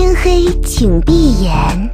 天黑请闭眼。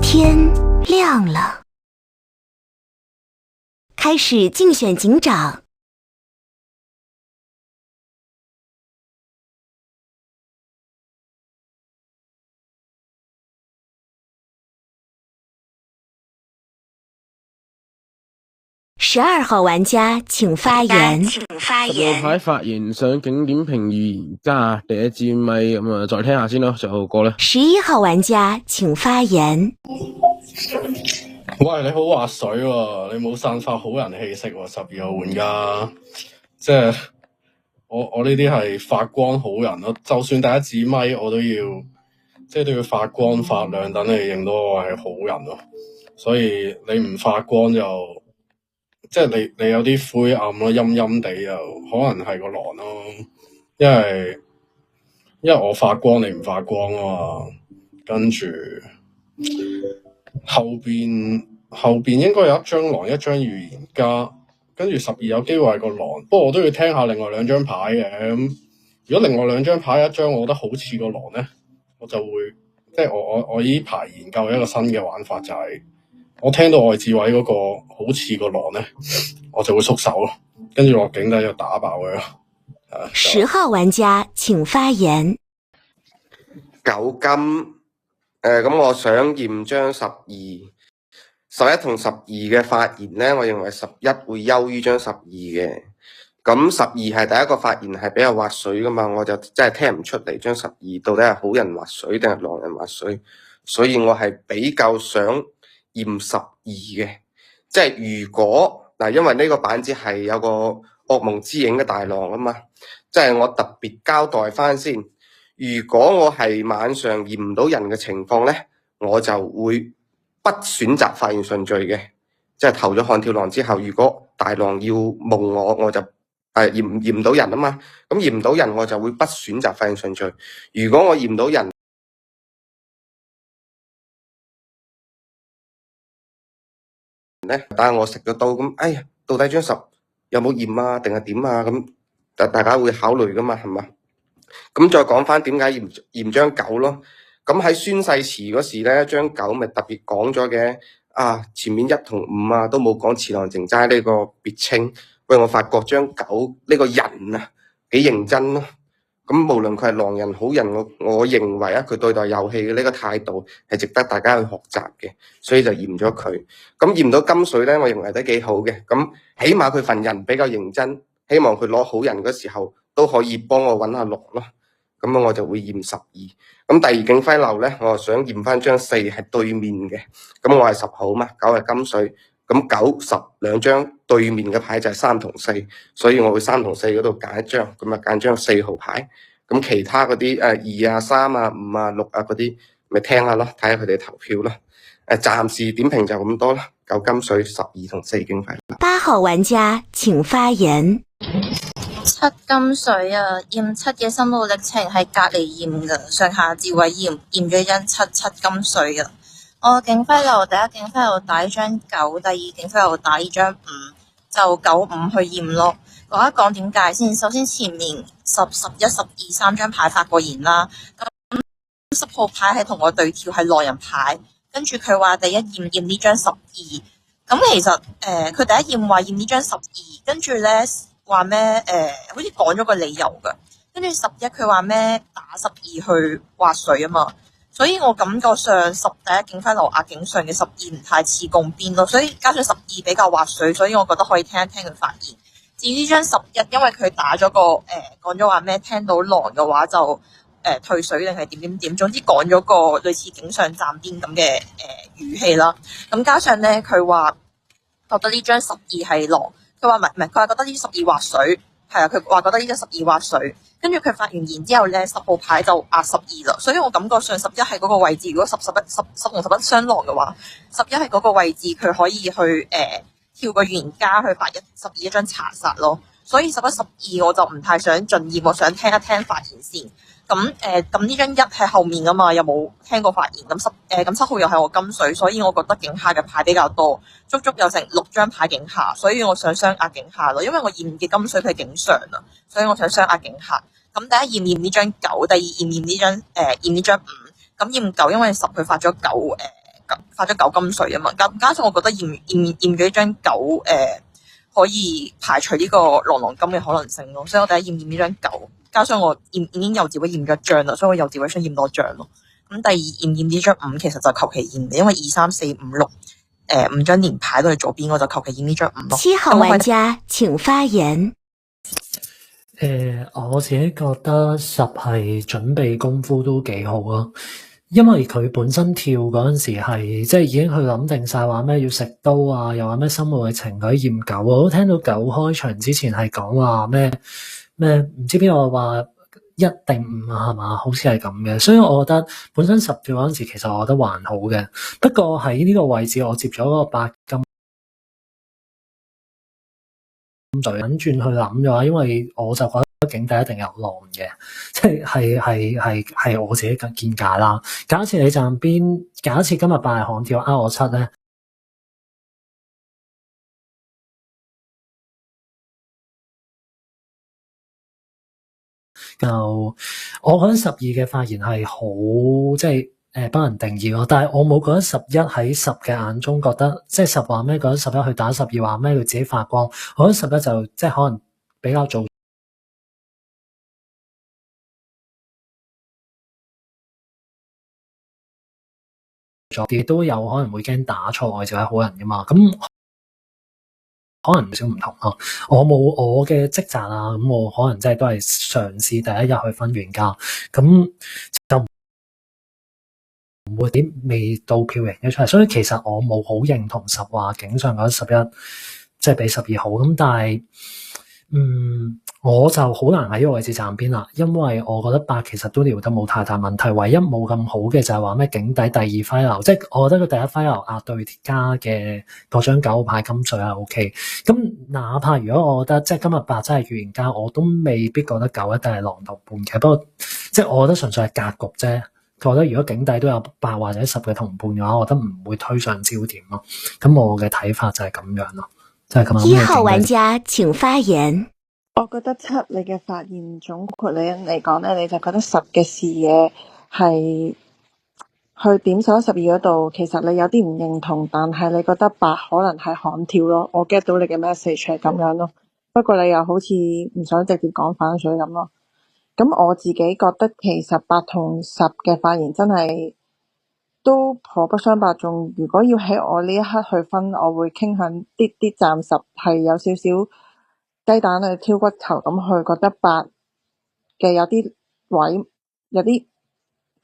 天亮了，开始竞选警长。12號玩家請發言。10號牌發言上景點評預言家第一支咪咁啊，再聽下先咯，就好過啦。11號玩家請發言。喂，你好滑水喎，你冇散發好人氣息喎，12號玩家，即係我呢啲係發光好人咯，就算第一支咪我都要，即係都要發光發亮，等你認到我係好人咯。所以你唔發光就即係你有啲灰暗咯，陰陰地又可能係個狼咯，因為我發光你唔發光啊嘛，跟住後邊應該有一張狼一張預言家，跟住12有機會係個狼，不過我都要聽下另外兩張牌嘅。咁如果另外兩張牌一張我覺得好似個狼咧，我就會即係我呢排研究一個新嘅玩法，就係我聽到外置位嗰個好似個狼咧，我就會縮手咯，跟住落警底就打爆佢咯。10號玩家請發言。九金，咁我想驗張11同12嘅發言咧，我認為11會優於張12嘅。咁12係第一個發言係比較滑水噶嘛，我就真係聽唔出嚟張12到底係好人滑水定係狼人滑水，所以我係比較想驗12嘅。即係如果嗱，因為呢個板子係有個噩夢之影嘅大狼啊嘛，即係我特別交代翻先。如果我係晚上驗唔到人嘅情況咧，我就會不選擇發言順序嘅，即係投咗悍跳狼之後，如果大狼要夢我就驗唔到人啊嘛，咁驗唔到人我就會不選擇發言順序。如果我驗到人咧，但係我食咗刀咁，哎呀，到底張10有冇驗啊，定係點啊？咁大家會考慮噶嘛，係嘛？咁再講翻點解驗張9咯？咁喺宣誓詞嗰時咧，張9咪特別講咗嘅，前面1同5啊都冇講持狼淨齋呢個別稱。喂，我發覺張9呢個人啊幾認真咯。咁無論佢係狼人好人，我認為佢對待遊戲嘅呢個態度係值得大家去學習嘅，所以就驗咗佢。咁驗到金水咧，我認為都幾好嘅。咁起碼佢份人比較認真，希望佢攞好人嗰時候都可以幫我揾下狼咯。咁我就會驗12。咁第二警徽流咧，我想驗翻張4係對面嘅。咁我係10號嘛，9係金水。咁9、10兩張對面嘅牌就係3同4，所以我會3同4嗰度揀一張，咁揀張4號牌。咁其他嗰啲2啊、3啊、5啊、6啊嗰啲，咪聽下咯，睇下佢哋投票咯。暫時點評就咁多啦。9金水、12同4警徽。8號玩家請發言。7金水啊，驗7嘅心路歷程係隔離驗噶，上下智慧驗咗張7金水噶。我警徽流第一警徽流打呢張9，第二警徽流打呢張5，就9、5去驗咯。講一講點解先。首先前面10、11、12 3張牌發過言啦，咁10號牌係同我對跳係狼人牌，跟住佢話第一驗呢張12，咁其實佢第一驗話驗呢張12，跟住咧話咩好似講咗個理由噶，跟住11佢話咩打12去劃水啊嘛，所以我感覺上第一警徽流壓警上嘅12唔太似共邊咯，所以加上12比較劃水，所以我覺得可以聽一聽佢發言。至於張11，因為佢打咗個講咗話咩聽到狼嘅話就退水定係點，總之講咗個類似警上站邊咁嘅語氣啦。咁加上咧佢話覺得呢張12係狼，佢話唔係，佢話覺得呢12劃水，係啊，佢話覺得呢張12劃水。跟住佢發完言之後咧，10號牌就壓12啦，所以我感覺上11係嗰個位置，如果10同11雙狼嘅話，11係嗰個位置佢可以去跳個預言家去發12一張查殺咯，所以11、12我就唔太想盡驗，我想聽一聽發言先。咁呢張1喺後面噶嘛，又冇聽過發言。咁7號又係我金水，所以我覺得警下嘅牌比較多，足有成6張牌警下，所以我想雙壓警下咯。因為我驗嘅金水佢係警上啊，所以我想雙壓警下。咁第一驗呢張9，第二驗呢張驗呢張5。咁驗9，因為10佢發咗9發咗9金水啊嘛，加上我覺得驗咗呢張9可以排除呢個狼金嘅可能性咯，所以我第一驗呢張9。加上我已經幼稚位驗咗張啦，所以我幼稚位想驗多張咯。咁第二驗呢張5，其實就求其驗嘅，因為2、3、4、5、6 5張連牌都係左邊，我就求其驗呢張5咯。7號玩家請發言。我自己覺得10係準備功夫都幾好啊，因為佢本身跳嗰陣時係即係已經去諗定晒話咩要食刀啊，又話咩心路歷程嗰啲驗9，我都聽到9開場之前係講話咩唔知邊個話1定5啊，係嘛？好似係咁嘅，所以我覺得本身10跳嗰陣時，其實我覺得還好嘅。不過喺呢個位置，我接咗個8金水，轉去諗嘅話，因為我就覺得警底一定有狼嘅，即係我自己嘅見解啦。假設你站邊，假設今日8係悍跳我7咧。就我覺得12嘅發言係好即係不能定義咯，但係我冇覺得11喺10嘅眼中覺得即係10話咩，覺得11去打12話咩佢自己發光，我覺得11就即係可能比較做咗啲，都有可能會驚打錯外就係好人噶嘛，咁可能少唔同咯。我冇我嘅職責啊，咁我可能真係都係嘗試第一日去分完家，咁就唔會點未到票型嘅出嚟，所以其實我冇好認同10話警上嗰11即係比12好，咁但係我就好難喺呢個位置站邊啦，因為我覺得8其實都撩得冇太大問題，唯一冇咁好嘅就係話咩警底第2揮流，即係我覺得佢第1揮流壓對家嘅嗰張9牌金水係 OK， 咁哪怕如果我覺得即係今日8真係預言家，我都未必覺得9一定係狼同伴嘅，不過即係我覺得純粹係格局啫。我覺得如果警底都有8或者10嘅同伴嘅話，我覺得唔會推上焦點咯。咁我嘅睇法就係咁樣咯，就係咁樣。1號玩家請發言。我覺得7你嘅發言總括嚟講咧，你就覺得10嘅視野係去點11、12嗰度，其實你有啲唔認同，但係你覺得8可能係悍跳咯。我 get 到你嘅 message 係咁樣咯，不過你又好似唔想直接講反水咁咯。咁我自己覺得其實8同10嘅發言真係都頗不相伯仲。如果要喺我呢一刻去分，我會傾向啲站10係有少少雞蛋去挑骨頭咁去，覺得8嘅有啲位有啲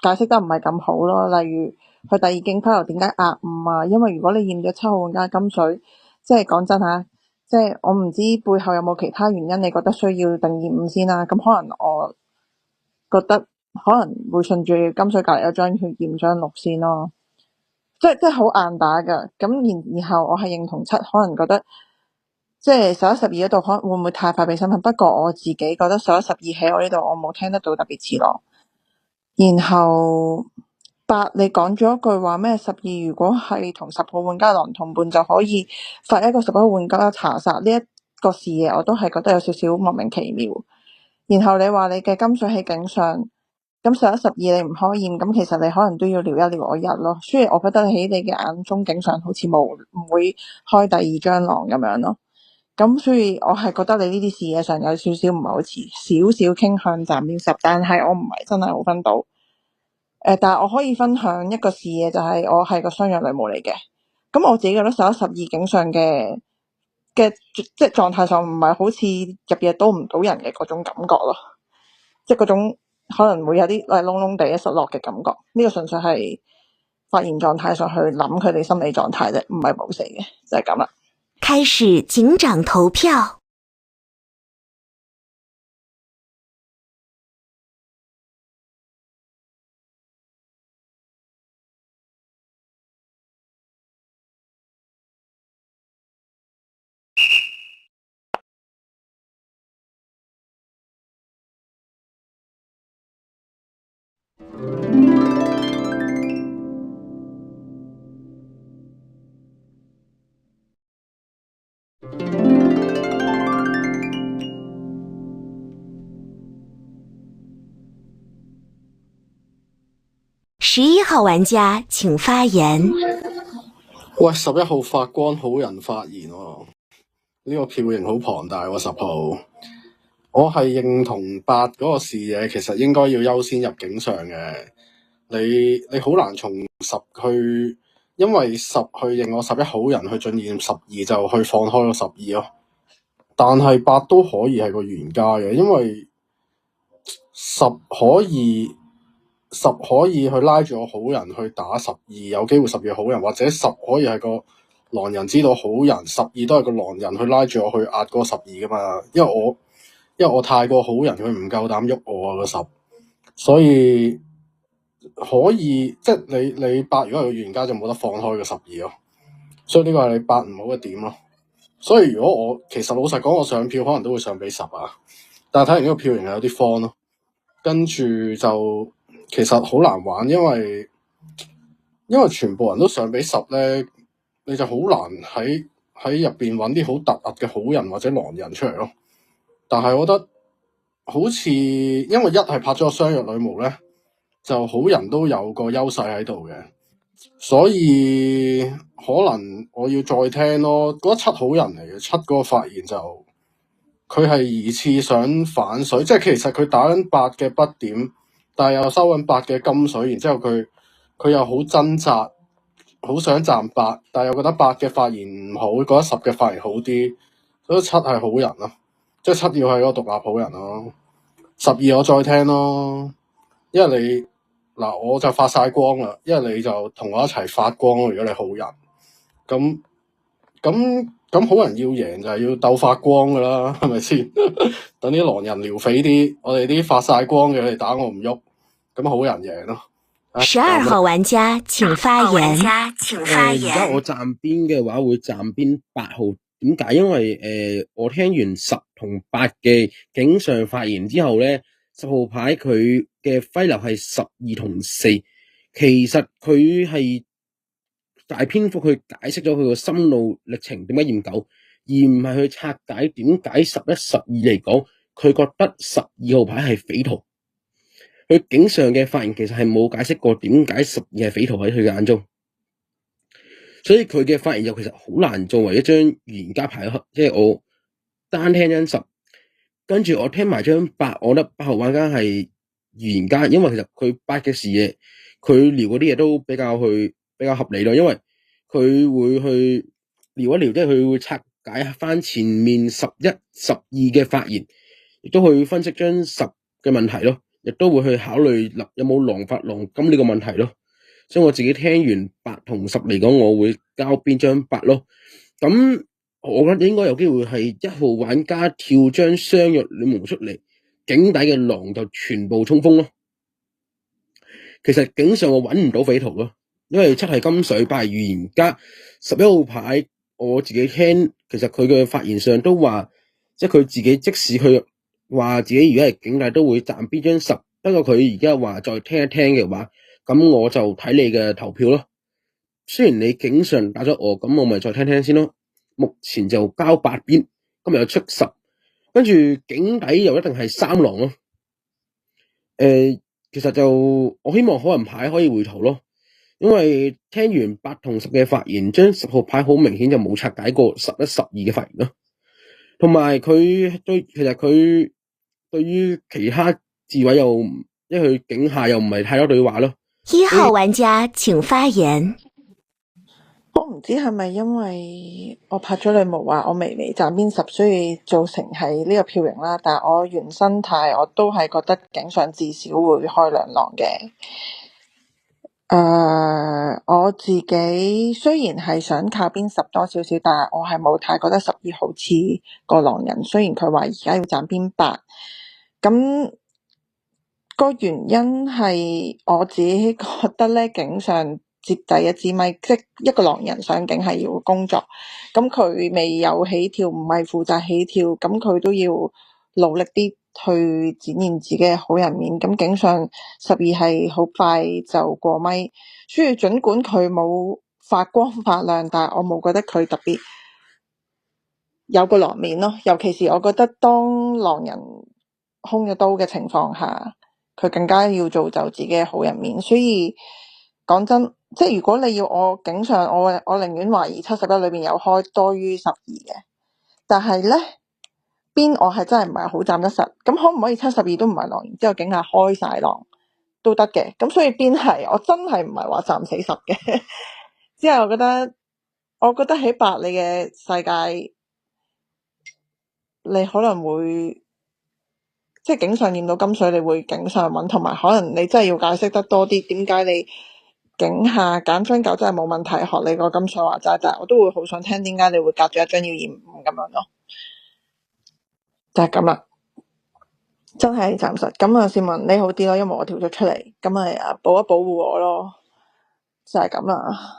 解釋得唔係咁好咯。例如佢第2警徽流點解壓5啊？因為如果你驗咗7號玩家金水，即係講真吓，即係我唔知背後有冇其他原因，你覺得需要定義5先啦。咁可能我覺得可能會順住金水隔籬有張去驗張6先咯，即係好硬打噶。咁然後我係認同7，可能覺得即係11、12嗰度可能會唔會太快俾身份？不過我自己覺得11、12喺我呢度我冇聽得到特別似咯。然後8你講咗一句話咩？12如果係同10號玩家狼同伴就可以發一個11號玩家查殺，呢一個視野我都係覺得有少少莫名其妙。然後你話你嘅金水喺警上，咁11、12你唔開驗，咁其實你可能都要撩一撩我1咯。雖然我覺得喺你嘅眼中警上好似唔會開第2張狼咁樣咯。咁所以我係覺得你呢啲視野上有少少唔係好似，少少傾向站邊十，但係我唔係真係好分到。但係我可以分享一個視野，就係我係個雙弱女巫嚟嘅。咁我自己覺得11、12景上嘅即係狀態上唔係好似入夜都唔到人嘅嗰種感覺咯，即係嗰種可能會有啲窿窿地失落嘅感覺。呢個純粹係發言狀態上去諗佢哋心理狀態啫，唔係冇死嘅，就係咁啦。開始警長投票。11號玩家請發言。喂，11號法官好人發言喎，呢個票型好龐大喎，10號。我係認同8嗰個視野，其實應該要優先入境上嘅。你好難從10去，因為10去認我11好人去進驗12就去放開個12咯。但係8都可以係個原家嘅，因為10可以去拉住個好人去打12，有機會12好人，或者10可以係個狼人知道好人，12都係個狼人去拉住我去壓嗰個12噶嘛。因為我太過好人，佢唔夠膽喐我啊個10，所以可以即係你8如果係個原家就冇得放開個12咯。所以呢個係你8唔好嘅點咯。所以如果我其實老實講，我上票可能都會上俾10啊，但係睇完呢個票型係有啲慌咯。跟住就其實好難玩，因為全部人都上俾10咧，你就好難喺入邊揾啲好突兀嘅好人或者狼人出嚟咯。但係我覺得好似因為一係拍咗個雙弱女巫咧，就好人都有個優勢喺度嘅，所以可能我要再聽咯。嗰7好人嚟嘅，7嗰個發言就佢係疑似想反水，即係其實佢打緊8嘅筆點，但係又收緊8嘅金水，然之後佢又好掙扎，好想站8，但係又覺得8嘅發言唔好，覺得10嘅發言好啲，所以7係好人咯，即係7要係嗰個獨立好人咯。12我再聽咯，因為你嗱我就發晒光啦，因為你就同我一齊發光咯。如果你好人，咁好人要贏就係要鬥發光噶啦，係咪先？等啲狼人撩匪啲，我哋啲發晒光嘅，你打我唔喐，咁好人贏咯。12號玩家請發言。而家我站邊嘅話會站邊8號，點解？因為我聽完10同8嘅警上發言之後咧，10號牌佢嘅揮流係12同4，其實佢係大篇幅去解釋咗佢個心路歷程點解驗9，而唔係去拆解點解11、12嚟講，佢覺得12號牌係匪徒。佢警上嘅發言其實係冇解釋過點解12係匪徒喺佢嘅眼中，所以佢嘅發言又其實好難作為一張預言家牌。即係我單聽張10，跟住我聽埋張8，我覺得8號玩家係預言家，因為其實佢8嘅視野，佢聊嗰啲嘢都比較合理咯，因為佢會去聊一聊，即係佢會拆解翻前面11、12嘅發言，亦都去分析張10嘅問題咯。亦都會去考慮有冇狼發狼金呢個問題咯，所以我自己聽完8同10嚟講，我會交邊張8咯。咁我覺得應該有機會係1號玩家跳張雙弱女巫出嚟，境底嘅狼就全部衝鋒咯。其實境上我揾唔到匪徒咯，因為7係金水，8係預言家，11號牌我自己聽，其實佢嘅發言上都話，即係佢自己即使佢話自己如果係警帝都會站邊張10，不過佢而家話再聽一聽嘅話，咁我就睇你嘅投票咯。雖然你警上打咗我，咁我咪再聽聽先咯。目前就交8邊，今日又出10，跟住警底又一定係3狼咯。其實就我希望好人牌可以回頭咯，因為聽完8同10嘅發言，張10號牌好明顯就冇拆解過11、12嘅發言咯。同埋佢其實佢對於其他智位又因為佢境下又唔係太多對話咯。1號玩家請發言。我唔知係咪因為我拍咗女巫話我微微站邊10，所以造成係呢個票型啦。但係我原生態我都係覺得警上至少會開2狼嘅。我自己雖然係想靠邊10多少少，但係我係冇太覺得12好似個狼人。雖然佢話而家要站邊8，咁個原因係我自己覺得咧，警上接第一支咪，即一個狼人上警係要工作，咁佢未有起跳，唔係負責起跳，咁佢都要努力啲去展現自己嘅好人面。咁警上12係好快就過咪，所以儘管佢冇發光發亮，但係我冇覺得佢特別有個狼面咯。尤其是我覺得當狼人空咗刀嘅情況下，佢更加要造就自己嘅好人面。所以講真，即係如果你要我警上，我寧願懷疑71裏邊有開多於12嘅。但係咧邊我係真係唔係好站得實，咁可唔可以72都唔係狼，然之後警下開晒狼都得嘅？咁所以邊係我真係唔係話站死10嘅。之後我覺得喺8你嘅世界，你可能會即係警上驗到金水，你會警上揾，同埋可能你真係要解釋得多啲，點解你警下揀張9真係冇問題，學你個金水話齋，但係我都會好想聽點解你會隔咗一張要驗5咁樣咯，就係咁啦，真係暫時咁啊。市民你好啲咯，因為我跳咗出嚟，咁咪保一保護我咯，就係咁啦。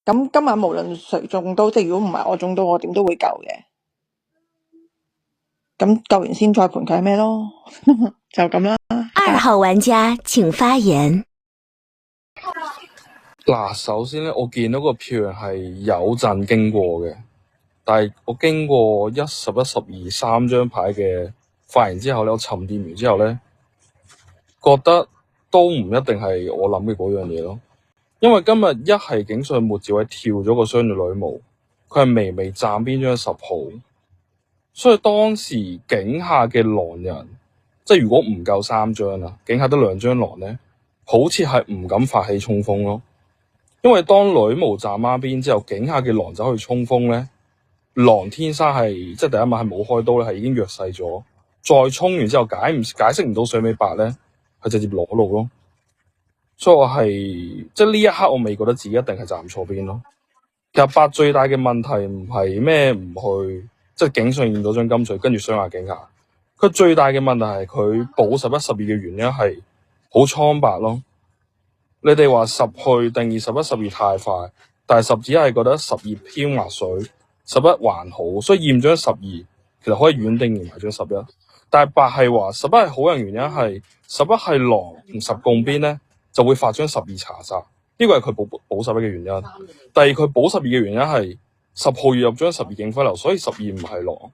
咁今晚無論誰中刀，即係如果唔係我中刀，我點都會救嘅。咁救完先再盤佢係咩咯？就咁啦。2號玩家請發言。嗱，首先咧，我見到個票型係有陣經過嘅，但係我經過1、11、12 3張牌嘅發言之後咧，我沉澱完之後咧，覺得都唔一定係我諗嘅嗰樣嘢咯。因為今日一係警上末智位跳咗個雙女巫，佢係微微站邊張10號，所以當時警下嘅狼人，即係如果唔夠3張啦，警下得2張狼咧，好似係唔敢發起衝鋒咯。因為當女巫站孖邊之後，警下嘅狼走去衝鋒咧，狼天生係即係第一晚係冇開刀咧，係已經弱勢咗，再衝完之後解釋唔到水尾8咧，係直接裸露咯。所以我係即係呢一刻我未覺得自己一定係站錯邊咯。其實8最大嘅問題唔係咩唔去即係警上驗到張金水跟住雙壓警下，佢最大嘅問題係佢保11、12嘅原因係好蒼白咯。你哋話10去定義11、12太快，但係10只係覺得12飄壓水，11還好，所以驗張12其實可以遠定驗埋張11。但係8係話11係好人原因係11係狼同10共邊咧，就會發張12查殺，呢個係佢保11嘅原因。第二佢保12嘅原因係10號要入張12警徽流，所以12唔係狼。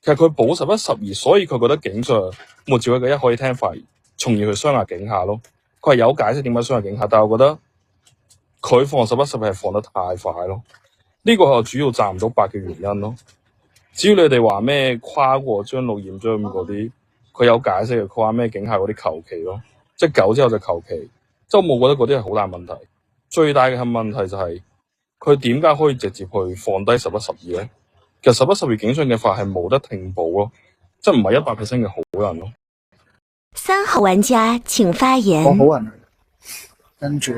其實佢保11、12，所以佢覺得警上末智位嘅1可以聽發言，從而去雙壓警下咯。佢係有解釋點解雙壓警下，但係我覺得佢放11、12係放得太快咯。呢個係我主要站唔到8嘅原因咯。至於你哋話咩跨過張6驗張5嗰啲，佢有解釋嘅，佢話咩警下嗰啲求其咯，即係9之後就求其，即係我冇覺得嗰啲係好大問題。最大嘅問題就係佢點解可以直接去放低11、12咧？其實11、12警上嘅法係冇得停保咯，即係唔係100% 嘅好人咯。3號玩家請發言。我好人嚟，跟住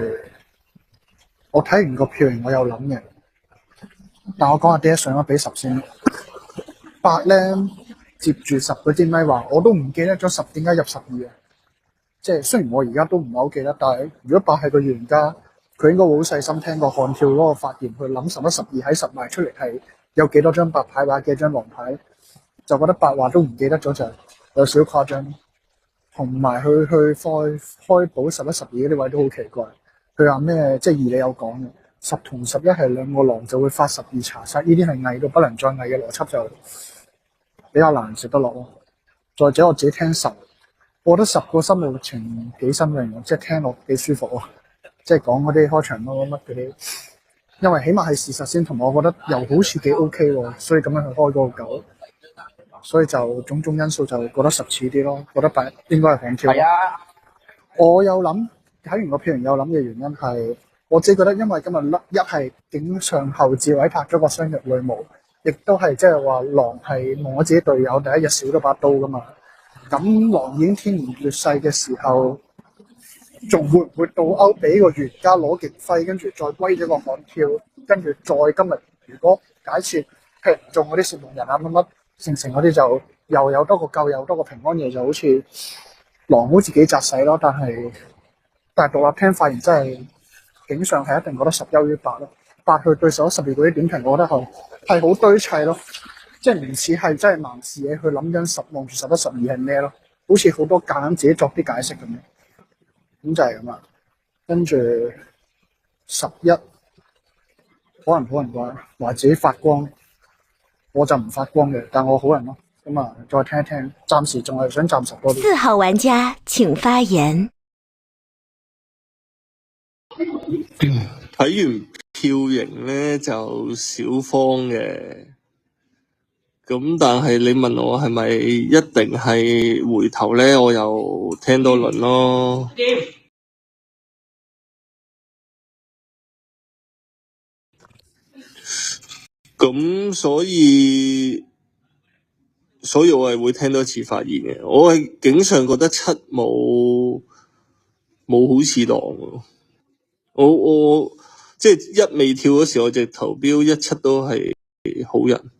我睇完個票型，我有諗嘅，但我講下點解上咗俾10先。8咧接住10嗰支咪話，我都唔記得咗10點解入12啊！即係雖然我而家都唔係好記得，但係如果8係個預言家，佢應該會好細心聽個悍跳嗰個發言，去諗11、12喺10賣出嚟係有幾多張白牌或者幾張黃牌，就覺得8話都唔記得咗就有少少誇張。同埋佢去開保11、12嗰啲位都好奇怪。佢話咩？即係義理有講嘅10同11係2個狼就會發12查殺，呢啲係偽到不能再偽嘅邏輯，就比較難食得落咯。再者我自己聽10，我覺得10個心路歷程幾新穎，即係聽落幾舒服喎。即係講嗰啲開場乜乜乜嗰啲，因為起碼係事實先，同埋我覺得又好似幾 OK 喎，所以咁樣去開嗰個9，所以就種種因素就覺得10似啲咯，覺得8應該係紅票。係啊，我有諗睇完個票型有諗嘅原因係，我自己覺得因為今日一係警上後置位拍咗個雙翼女巫，亦都係即係話狼係望我自己隊友第一日少咗把刀噶嘛，咁狼已經天然劣勢嘅時候。仲會唔會倒勾俾個原家攞極輝，跟住再歸咗個悍跳，跟住再今日如果假設劈唔中嗰啲攝龍人啊乜乜成嗰啲就又有多個救又多個平安夜，就好似狼好自己窒死咯。但係獨立聽發現真係警上係一定覺得10優於8咯，8去對手12嗰啲點評，我覺得係好堆砌咯，即係唔似係真係盲視嘢去諗緊望住11、12係咩咯，好似好多夾硬自己作啲解釋咁樣。咁就係咁啦，跟住11可能好人話自己發光，我就唔發光嘅，但我好人咯。咁啊，再聽一聽，暫時仲係想暫時多啲。4號玩家請發言。睇完票型咧就少方嘅，咁但係你問我係咪一定係回頭咧，我又聽多輪咯。咁所以我係會聽多次發言嘅。我係警上覺得7冇好似狼喎。我即係1未跳嗰時，我直投標17都係好人。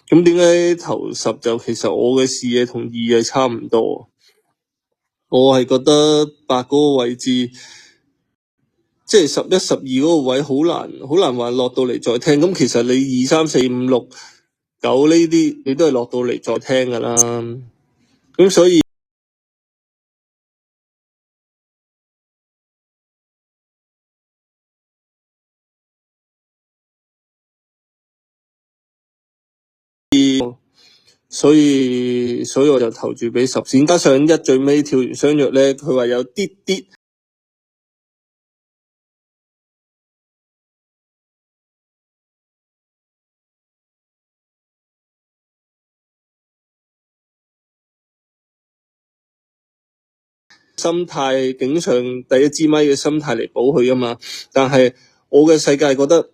咁點解投10就其實我嘅視野同2係差唔多。我係覺得8嗰個位置，即係11、12嗰個位好難話落到嚟再聽。咁其實你2、3、4、5、6、9呢啲，你都係落到嚟再聽噶啦。咁所以我就投住俾10先，加上1最尾跳完雙弱咧，佢話有啲心態，警上第一支咪嘅心態嚟保佢啊嘛。但係我嘅世界覺得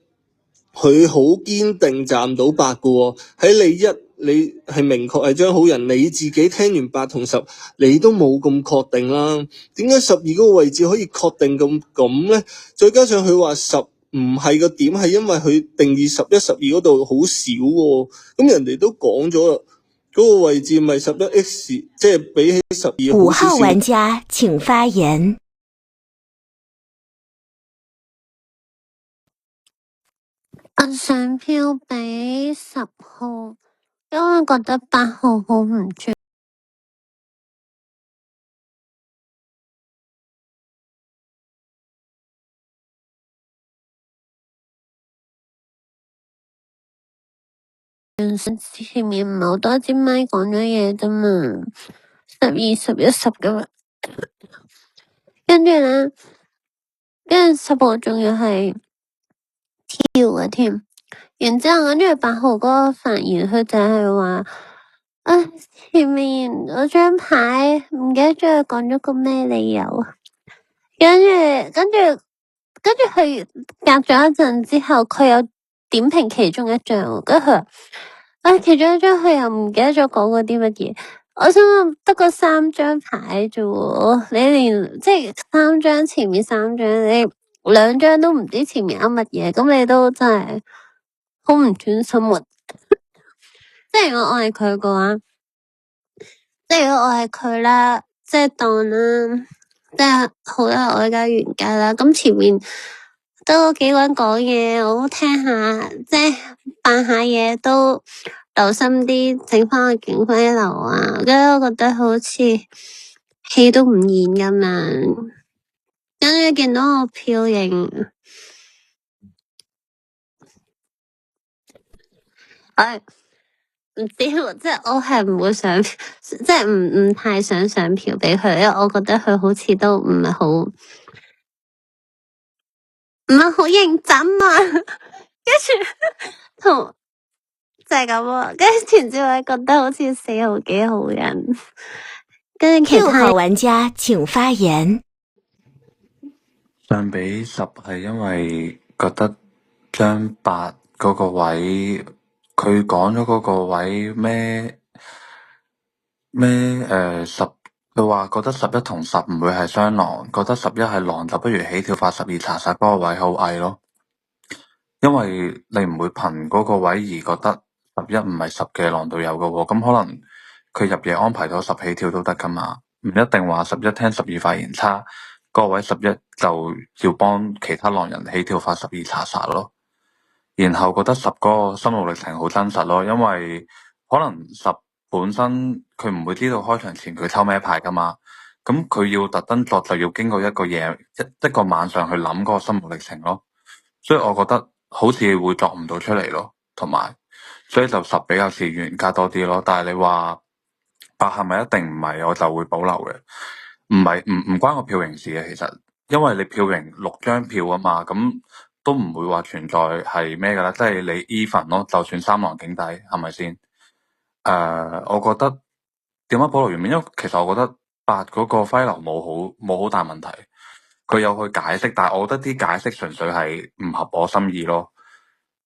佢好堅定站到8嘅喎。喺你係明確係張好人，你自己聽完8同10，你都冇咁確定啦。點解12嗰個位置可以確定咁咧？再加上佢話10唔係個點，係因為佢定義11、12嗰度好少喎。咁人哋都講咗啦。嗰個位置咪11X， 即係比起12 5號玩家請發言。我上票俾10號，因為覺得8號好唔專。前面唔係好多支咪講咗嘢啫嘛，12、11、10咁樣，跟住咧，跟住10號仲要係跳嘅添，然之後跟住8號嗰個發言，佢就係話，前面嗰張牌唔記得咗佢講咗個咩理由，跟住佢隔咗一陣之後，佢有點評其中一張，跟住佢話，其中一張佢又唔記得咗講過啲乜嘢。我想問得個3張牌啫喎，你連即係3張前面3張，你2張都唔知前面有乜嘢，咁你都真係好唔專心喎。即係如果我係佢嘅話，即係如果我係佢啦，即係當啦，即係好啦，我而家原價啦，咁前面都幾個人講嘢，我都聽下，即係扮下嘢都留心啲，整翻個警徽流啊，跟住我覺得好似戲都唔演咁樣，跟住見到我票型，唔知喎，即係我係唔會上票，即係唔太想上票俾佢，因為我覺得佢好似都唔係好。唔係好認真啊，跟住同就係咁啊，跟住全朝偉覺得好似四號幾好人，跟住其6他號玩家請發言。相比10係因為覺得將8嗰個位，佢講咗嗰個位咩10，佢話覺得11同10唔會係雙狼，覺得11係狼就不如起跳發12查殺嗰個位好偽咯，因為你唔會憑嗰個位而覺得11唔係10嘅狼隊友㗎喎，咁可能佢入夜安排咗10起跳都得㗎嘛，唔一定話11聽12發言差。個位11就要幫其他狼人起跳發12查殺咯，然後覺得10嗰個心路歷程好真實咯，因為可能10本身佢唔會知道開場前佢抽咩牌噶嘛，咁佢要特登作就要經過一個晚上去諗嗰個心路歷程咯，所以我覺得好似會作唔到出嚟咯，同埋所以就10比較似原家多啲咯，但係你話8係咪一定唔係，我就會保留嘅。唔關個票型事嘅，其實因為你票型6張票啊嘛，咁都唔會話存在係咩噶啦，即係你 even 咯，就算3狼警底係咪先？我覺得點解保留原面？因為其實我覺得8嗰個揮流冇好大問題，佢有去解釋，但係我覺得啲解釋純粹係唔合我心意咯。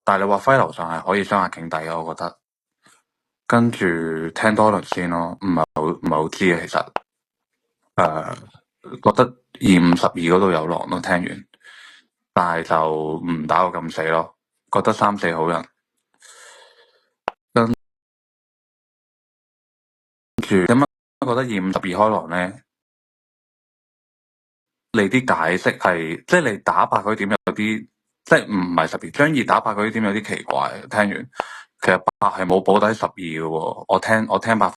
但係你話揮流上係可以雙壓警底嘅，我覺得。跟住聽多輪先咯，唔係好知嘅其實。覺得252嗰度有狼咯，聽完，但係就唔打到咁死咯，覺得3、4好人。跟住點解覺得252開狼咧？你啲解釋係即係你打8嗰啲點有啲，即係唔係12張2打8嗰啲點有啲奇怪。聽完其實8係冇保底12嘅喎，我聽8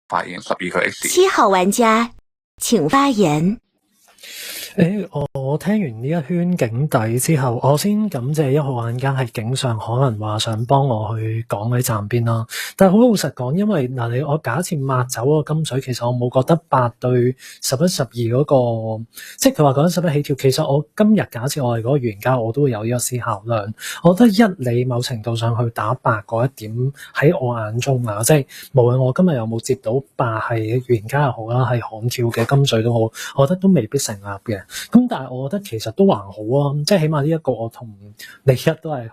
發言12佢 X。7號玩家請發言。我聽完呢一圈警底之後，我先感謝1號玩家係警上可能話想幫我去講喺站邊啦。但係好老實講，因為我假設抹走嗰個金水，其實我冇覺得8對11、12嗰個，即係佢話講11起跳。其實我今日假設我係嗰個玩家，我都會有呢個思考量。我覺得你某程度上去打8嗰一點喺我眼中啊，即係無論我今日有冇接到8係玩家又好啦，係悍跳嘅金水都好，我覺得都未必成立嘅。咁但係我覺得其實都還好啊，即係起碼呢一個我同李一都係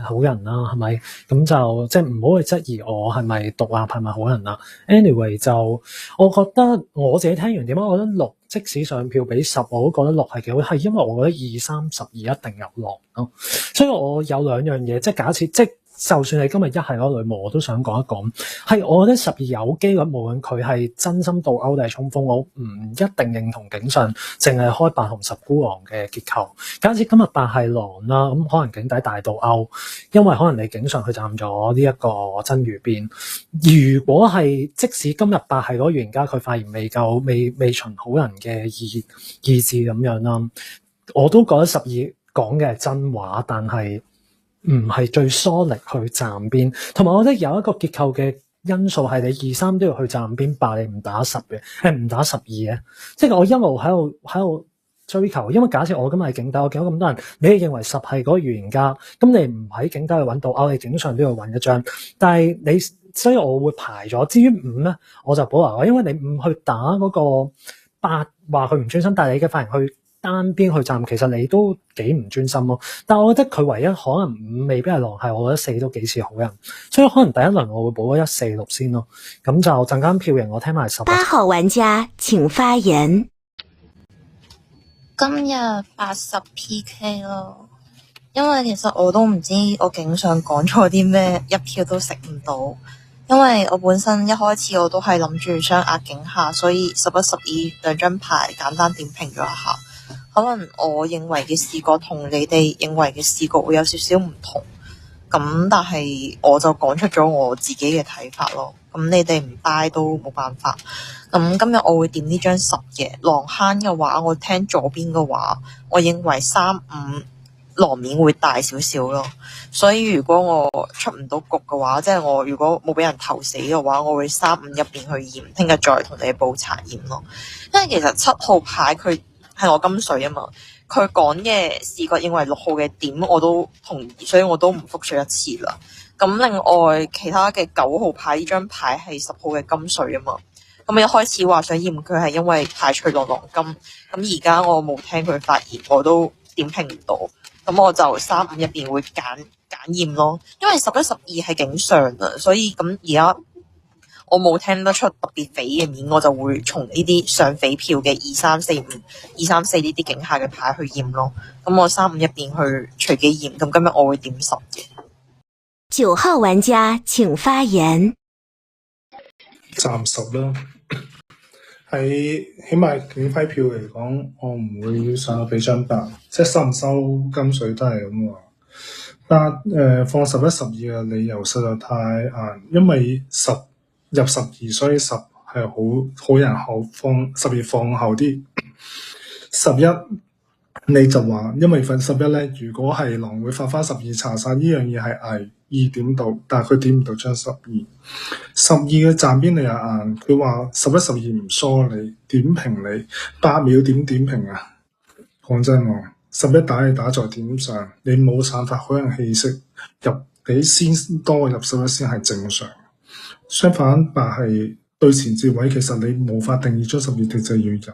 好人啦，係咪？咁就即係唔好去質疑我係咪獨立係咪好人啦。Anyway 就我覺得我自己聽完點解，我覺得6即使上票比10，我都覺得6係幾好，係因為我覺得2、3、12一定有狼咯。所以我有兩樣嘢，即係假設就算你今日一係嗰個女巫，我都想講一講，係我覺得12有機率，無論佢係真心倒勾定係衝鋒，我唔一定認同警上淨係開8同10孤狼嘅結構。假設今日8係狼啦，咁可能警底大倒勾，因為可能你警上去站咗呢一個真魚邊。如果係即使今日8係嗰個玩家，佢發現未夠未循好人嘅意志咁樣啦，我都覺得12講嘅係真話，但係唔係最疏力去站邊，同埋我覺得有一個結構嘅因素係你2、3都要去站邊8，你唔打10嘅，係唔打12嘅。即係我一路喺度追求，因為假設我今日係警底，我見到咁多人，你係認為10係嗰個預言家，咁你唔喺警底去揾到，你警上都要揾一張，但係所以我會排咗。至於5咧，我就保留，因為你5去打嗰個8，話佢唔專心，但係你嘅發言去單邊去站，其實你都幾唔專心咯。但係我覺得佢唯一可能5未必係狼，係我覺得4都幾似好人，所以可能第一輪我會補咗1、4、6先咯。咁就陣間票型我聽埋10。8號玩家請發言。今日80 PK 咯，因為其實我都唔知我警上講錯啲咩，一票都食唔到。因為我本身一開始我都係諗住雙壓警下，所以11、12兩張牌簡單點評咗一下。可能我認為嘅視覺同你哋認為嘅視覺會有少少唔同，咁但係我就講出咗我自己嘅睇法咯。咁你哋唔 buy 都冇辦法。咁今日我會點呢張10嘅狼坑嘅話，我聽左邊嘅話，我認為3、5狼面會大少少咯。所以如果我出唔到局嘅話，即係我如果冇俾人投死嘅話，我會3、5入邊去驗，聽日再同你報查驗咯。因為其實7號牌佢係我金水啊嘛。佢講嘅視覺認為6號嘅點我都同意，所以我都唔復述一次啦。咁另外其他嘅9號牌呢張牌係10號嘅金水啊嘛。咁一開始話想驗佢係因為排除狼金，咁而家我冇聽佢發言，我都點評唔到。咁我就3、5入邊會揀驗咯，因為11、12係警上啊，所以咁而家我冇聽得出特別匪嘅面，我就會從呢啲上匪票嘅2、3、4、5、2、3、4呢啲警下嘅牌去驗咯。咁我3、5入邊去隨機驗，咁今日我會點10嘅。9號玩家請發言。暫10啦，喺起碼警徽票嚟講，我唔會上到俾張8，即係收唔收金水都係咁話。8放11、12嘅理由實在太硬，因為10入12，所以10係好人後放12放後啲。11你就話，因為份11咧，如果係狼會發翻12查殺呢樣嘢係危2點到，但係佢點唔到張12。12嘅站邊你又硬，佢話11、12唔梳你，點評你8秒點評啊？講真喎，11打你打在點上，你冇散發好人氣息，入你先多入11先係正常。相反8係對前置位，其實你無法定義張12條就要入。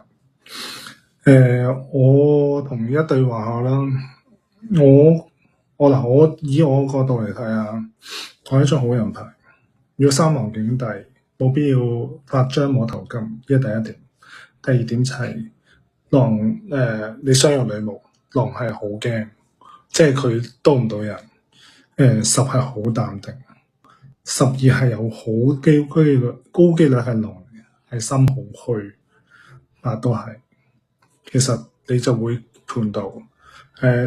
我同一對話下啦，我以我角度嚟睇啊，我係一張好人牌。如果3狼警帝，冇必要發張摸頭金，呢係第一點。第二點就係狼你相入女巫，狼係好驚，即係佢多唔到人。10係好淡定，12係有好高機率係狼，係心好虛，8都係。其實你就會判到，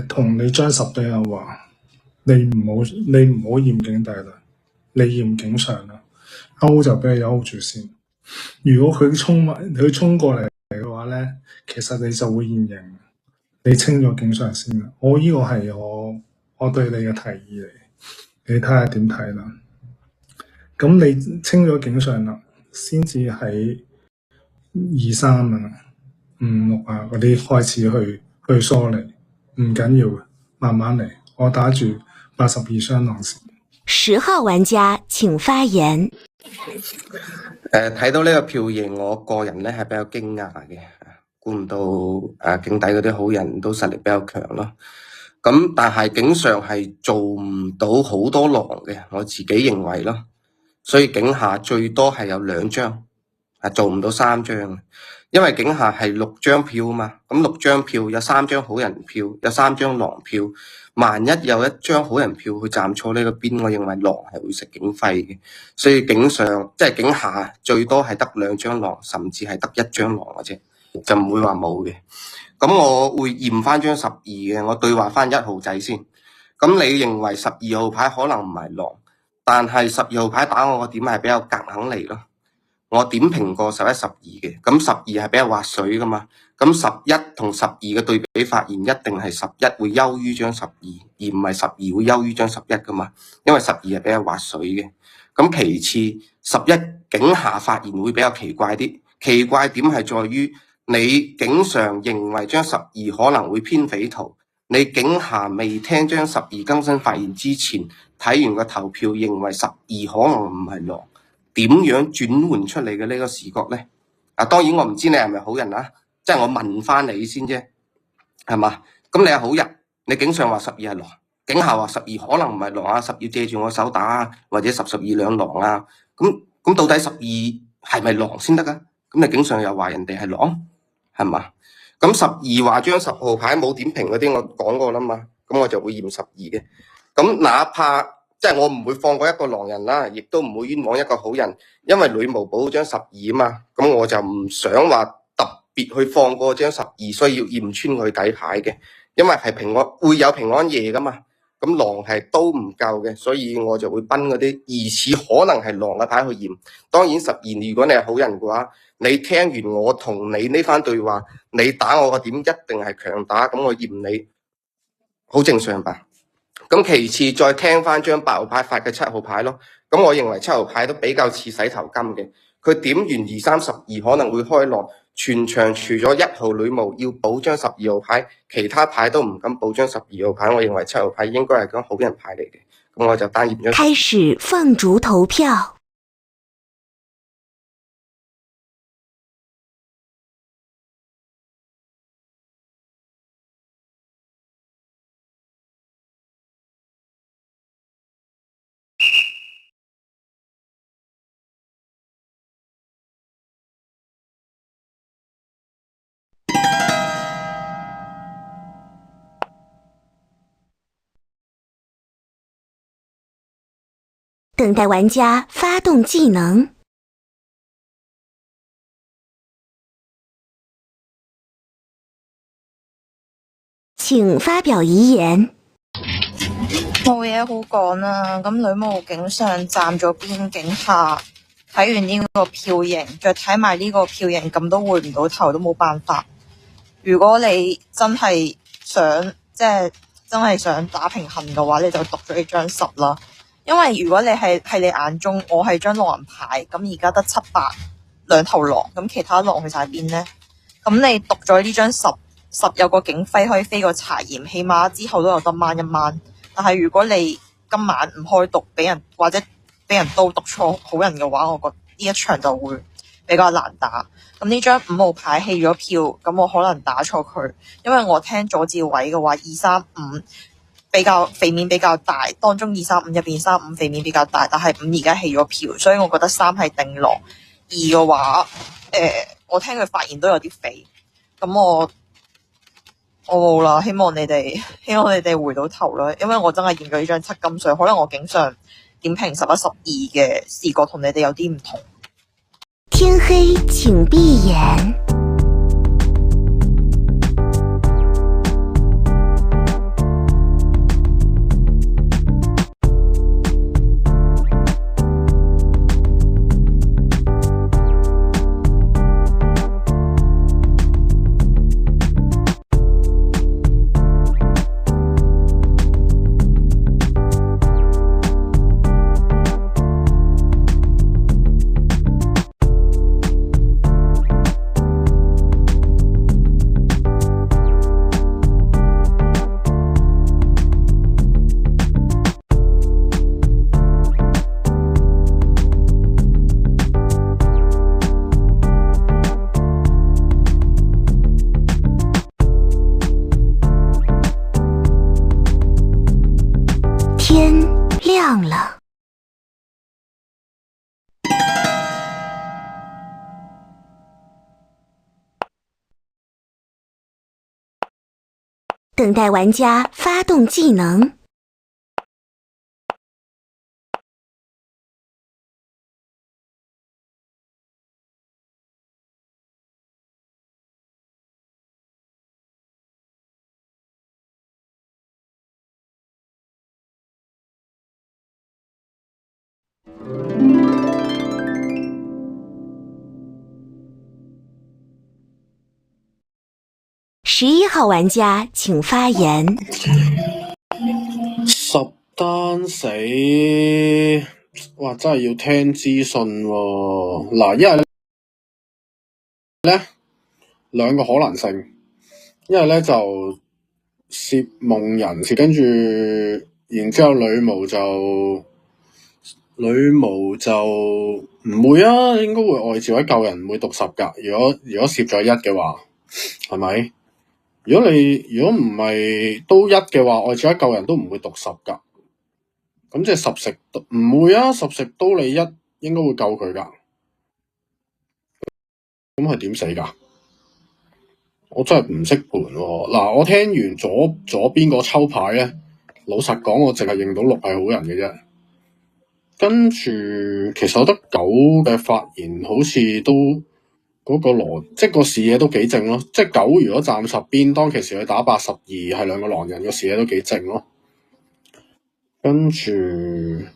同你張10對有話，你唔好驗警帝啦，你驗警上啦，勾就俾佢勾住先。如果佢衝過嚟嘅話咧，其實你就會現形，你清咗警上先啦。呢個係我對你嘅提議嚟，你睇下點睇啦。咁你清咗警上啦，先至喺2、3啊。5、6啊嗰啲開始去梳理，唔緊要，慢慢嚟。我打住82雙狼先。10號玩家請發言。睇到呢個票型，我個人咧係比較驚訝嘅，估唔到警底嗰啲好人都實力比較強咯。咁但係警上係做唔到好多狼嘅，我自己認為咯。所以警下最多係有2張，做唔到3張。因為警下係6張票啊嘛，咁6張票有3張好人票，有3張狼票。萬一有1張好人票去站錯呢個邊，我認為狼係會食警徽嘅。所以警上即係警下最多係得2張狼，甚至係得1張狼嘅啫，就唔會話冇嘅。咁我會驗翻張12嘅，我對話翻1號仔先。咁你認為12號牌可能唔係狼，但係12號牌打我個點係比較夾硬嚟咯。我點評過11、12嘅，咁12係比較滑水噶嘛，咁11同12嘅對比發現一定係11會優於張12，而唔係12會優於張11噶嘛，因為12係比較滑水嘅。咁其次11警下發現會比較奇怪啲，奇怪點係在於你警上認為張12可能會偏匪圖，你警下未聽張12更新發現之前，睇完個投票認為12可能唔係狼。點樣轉換出嚟嘅呢個視覺咧？當然我唔知你係咪好人啦，即係我問翻你先啫，係嘛？咁你係好人，你警上話12係狼，警下話12可能唔係狼啊，10要借住我手打啊，或者10、12兩狼啊，咁到底12係咪狼先得噶？咁你警上又話人哋係狼，係嘛？咁12話張10號牌冇點評嗰啲，我講過啦嘛，咁我就會驗12嘅。咁哪怕即係我唔會放過一個狼人啦，亦都唔會冤枉一個好人，因為女巫保張12啊嘛，咁我就唔想話特別去放過張12，所以要驗穿佢底牌嘅，因為係平安會有平安夜噶嘛，咁狼係都唔夠嘅，所以我就會奔嗰啲疑似可能係狼嘅牌去驗。當然12，如果你係好人嘅話，你聽完我同你呢番對話，你打我個點一定係強打，咁我驗你好正常吧。咁其次再聽翻張8號牌發嘅7號牌咯，咁我認為7號牌都比較似洗頭金嘅，佢點完2、3、12可能會開狼，全場除咗1號女巫要補張12號牌，其他牌都唔敢補張12號牌。我認為7號牌應該係張好人牌嚟嘅，咁我就單驗咗。開始放逐投票。等待玩家发动技能。请发表遗言。冇嘢好講啦，咁女巫警上站咗邊境下，睇完呢個票型，再睇埋呢個票型，咁都回唔到頭，都冇辦法。如果你真係想真係想打平衡嘅話，你就讀咗呢張10啦。因為如果你係你眼中我係張狼人牌，咁而家得7、8兩頭狼，咁其他狼去晒邊呢？咁你讀咗呢張10有個警徽可以飛個查驗，起碼之後都有得掹一掹。但係如果你今晚唔開毒，或者俾人都讀錯好人嘅話，我覺得呢一場就會比較難打。咁呢張5號牌棄咗票，咁我可能打錯佢，因為我聽左照位嘅話2、3、5比較肥面比較大，當中2、3、5入邊3、5肥面比較大，但係5而家棄咗票，所以我覺得3係定狼。2嘅話，我聽佢發言都有啲肥，咁我冇啦。希望你哋回到頭啦，因為我真係驗咗呢張7金水，可能我警上點評11、12嘅視覺同你哋有啲唔同。天黑請閉眼。天亮了。等待玩家发动技能。11号玩家请发言。10單死，哇！真係要聽資訊喎。嗱，一係咧兩個可能性，一係咧就攝夢人士，跟住然之後女巫就唔會啊，應該會外召一救人，唔會讀10㗎。如果攝咗1嘅話，係咪？如果唔係都1嘅話，外召一救人都唔會讀10㗎。咁即係10食唔會啊，10食刀你1應該會救佢㗎。咁係點死㗎？我真係唔識盤喎。嗱，我聽完左邊個抽牌咧，老實講，我淨係認到6係好人嘅啫。跟住其實我覺得9嘅發言好似都嗰個即係個視野都幾正咯。即係9如果站10邊，當其時佢打82係兩個狼人，個視野都幾正咯。跟住2、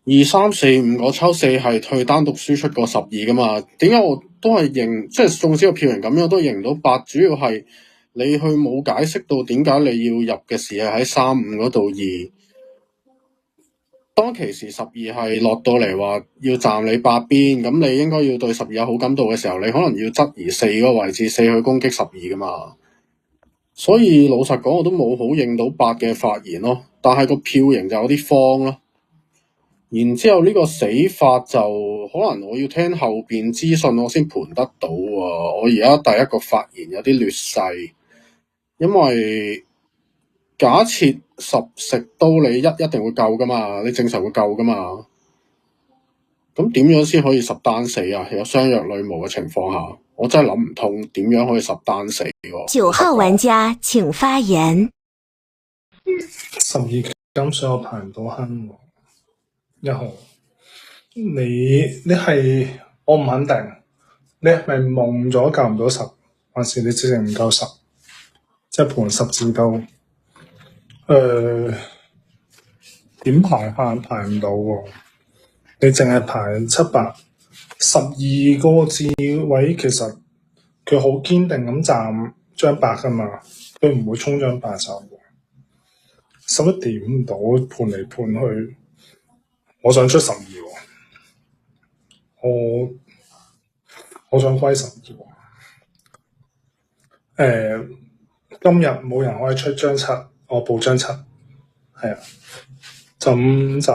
3、4、5個抽4係退單獨輸出個12噶嘛？點解我都係認，即係縱使個票型咁樣都認唔到8？主要係你去冇解釋到點解你要入嘅視野喺3、5嗰度，當其時12係落到嚟話要站你八邊，咁你應該要對12有好感度嘅時候，你可能要質疑4個位置，4去攻擊12噶嘛。所以老實講，我都冇好認到8嘅發言咯，但係個票型就有啲慌咯。然之後呢個死法就可能我要聽後邊資訊我先盤得到啊！我而家第一個發言有啲劣勢，因為假設10食到你一定會夠噶嘛，你正常會夠噶嘛。咁點樣先可以10單死啊？有相若女巫嘅情況下，我真係諗唔通點樣可以10單死喎。9號玩家請發言。12金水我排唔到坑喎。1號，你係我唔肯定，你係咪夢咗夠唔到10，還是你直情唔夠10？即係盤10字刀，點排法排唔到喎？你淨係排7、8、12個字位，其實佢好堅定咁站張8噶嘛，佢唔會衝張8走嘅。11點唔到，盤嚟盤去。我想出12喎，我想歸12喎。今日冇人可以出張7，我報張7，係啊，咁就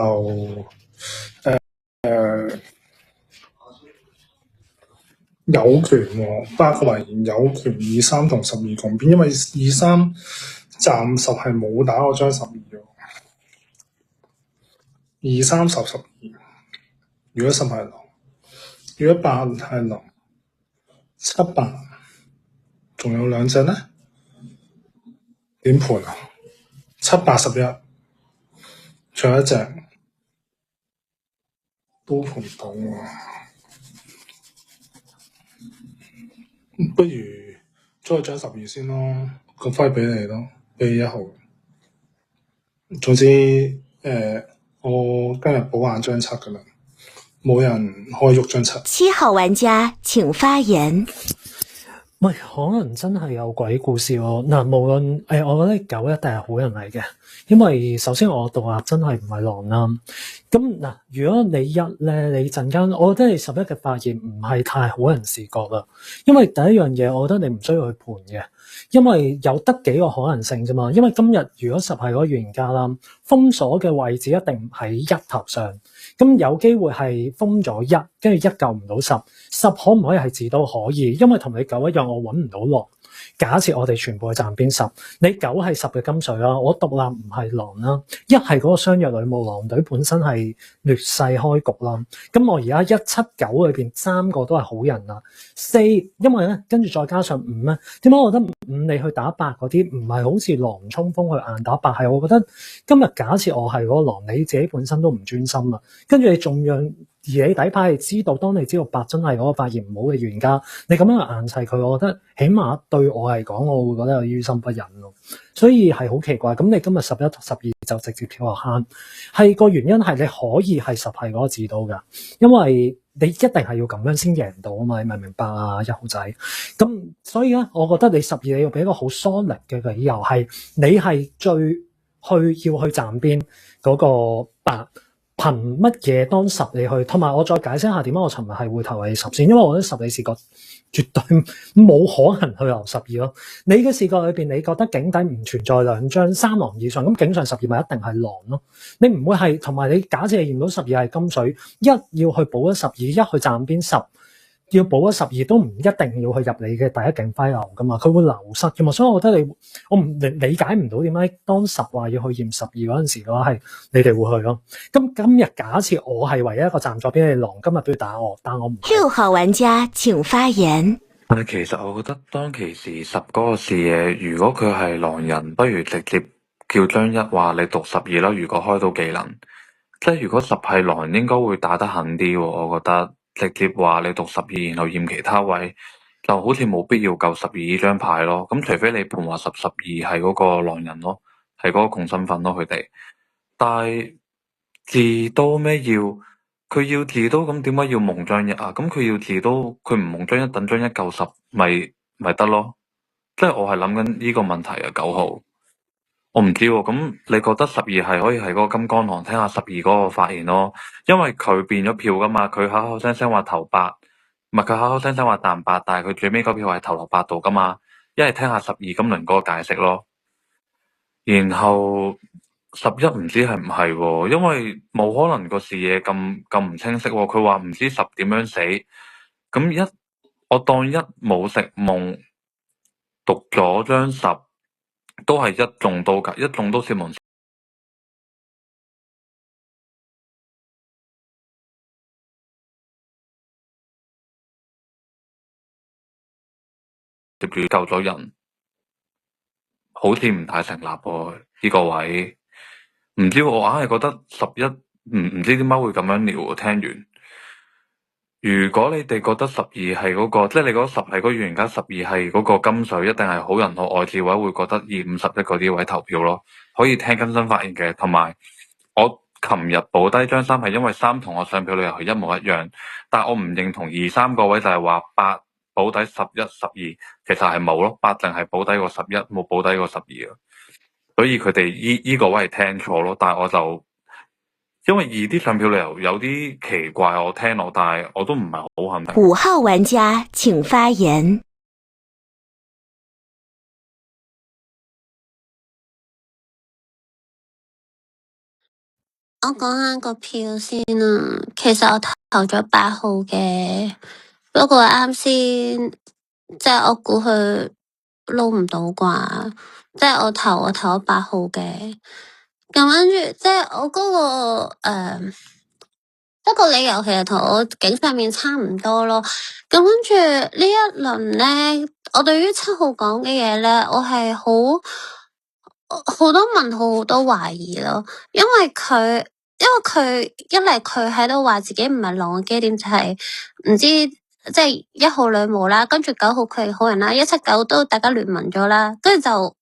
有權喎，8個懷疑有權23同12共邊，因為23暫時係冇打過張12喎，23、10、12。如果10係狼，如果8係狼，7、8，仲有2隻呢？點盤啊？7、8、11，仲有一隻都盤唔到喎。不如再張12先咯，個揮俾你咯，俾1號。總之我今日補硬張7噶啦，冇人可以喐張7。7號玩家請發言。喂，可能真係有鬼故事喎。嗱，無論我覺得9一定係好人嚟嘅，因為首先我獨立真係唔係狼啦。咁嗱，如果你1咧，你陣間，我覺得你11嘅發言唔係太好人視覺啦。因為第一樣嘢，我覺得你唔需要去盤嘅，因為有得幾個可能性啫嘛。因為今日如果10係嗰個預言家啦，封鎖嘅位置一定唔喺1頭上，咁有機會係封咗1，跟住1救唔到10可唔可以係字都可以，因為同你9一樣，我揾唔到狼。假設我哋全部係站邊10，你9係10嘅金水啦，我獨立唔係狼啦，1係嗰個相約女巫狼隊本身係劣勢開局啦，咁我而家1、7、9裏邊3個都係好人啦，4因為咧跟住再加上5咧，點解我覺得5你去打8嗰啲唔係好似狼衝鋒去硬打8，係我覺得今日假設我係嗰個狼，你自己本身都唔專心啦，跟住你仲讓而你底牌係知道，當你知道8真係嗰個發言唔好嘅預言家，你咁樣硬砌佢，我覺得起碼對我嚟講，我會覺得有於心不忍咯。所以係好奇怪，咁你今日11、12就直接跳落坑，係個原因係你可以係10係嗰個字刀㗎，因為你一定係要咁樣先贏到啊嘛，你明唔明白啊，1號仔？咁所以咧，我覺得你12你要俾一個好 solid 嘅理由係，你係最要去站邊嗰個8。憑乜嘢當10你去？同埋我再解釋下點解我尋日係會投你10先，因為我覺得10你視覺絕對冇可能去留12咯。你嘅視覺裏邊，你覺得警底唔存在2張3狼以上，咁警上12咪一定係狼咯。你唔會係同埋你假設你驗到12係金水，1要去補咗12，1去站邊10。要補咗12都唔一定要去入你嘅第一勁揮流噶嘛，佢會流失噶嘛，所以我覺得我唔理解唔到點解當10話要去驗12嗰陣時嘅話係你哋會去咯。咁今日假設我係唯一一個站咗邊嘅狼，今日都要打我，但我唔係。6號玩家請發言。但係其實我覺得當其時10嗰個視野，如果佢係狼人，不如直接叫張1話你讀12啦。如果開到技能，即係如果10係狼，應該會打得狠啲喎。我覺得直接話你讀12，然後驗其他位，就好似冇必要救12呢張牌咯。咁除非你盤話10、12係嗰個狼人咯，係嗰個共身份咯佢哋。但係字刀咩要？佢要字刀，咁點解要蒙張1啊？咁佢要字刀，佢唔蒙張1，等張1救10咪得咯。即係我係諗緊呢個問題啊，9號。我唔知喎，咁你覺得12係可以係嗰個金剛狼聽下12嗰個發言咯，因為佢變咗票噶嘛，佢口口聲聲話投8，唔係佢口口聲聲話彈8，但係佢最尾嗰票係投落8度噶嘛，一係聽下12今輪嗰個解釋咯。然後11唔知係唔係喎，因為冇可能個視野咁唔清晰喎，佢話唔知10點樣死，咁我當1冇食夢，讀咗張10。都係一中到㗎，一中都是門接住救咗人，好似唔太成立喎呢個位。唔知我硬係覺得11唔知點解會咁樣聊喎。聽完，如果你哋覺得12係嗰個，即係你覺得10係嗰個預言家，12係嗰個金水，一定係好人同愛智位會覺得2、5、11嗰啲位投票咯。可以聽更新發言嘅，同埋我琴日補低張3係因為3同我上票率又係一模一樣，但我唔認同2、3個位就係話8補底11、12，其實係冇咯，8淨係補低個11，冇補低個12啊。所以佢哋依個位係聽錯咯，但係我就因為2啲上票率有啲奇怪，我聽落，但係我都唔係好肯定。5號玩家請發言。我講下個票先啦，其實我投咗8號嘅，不過啱先即係我估佢撈唔到啩，即係我投咗8號嘅，咁跟住即係我嗰個一個理由其實同我警上面差唔多咯，咁跟住呢一輪咧，我對於7號講嘅嘢咧，我係好多問號，好多懷疑咯，因為佢一嚟佢喺度話自己唔係狼嘅基點就係唔知即係1號女巫啦，跟住9號佢係好人啦，179都大家聯盟咗啦，跟住就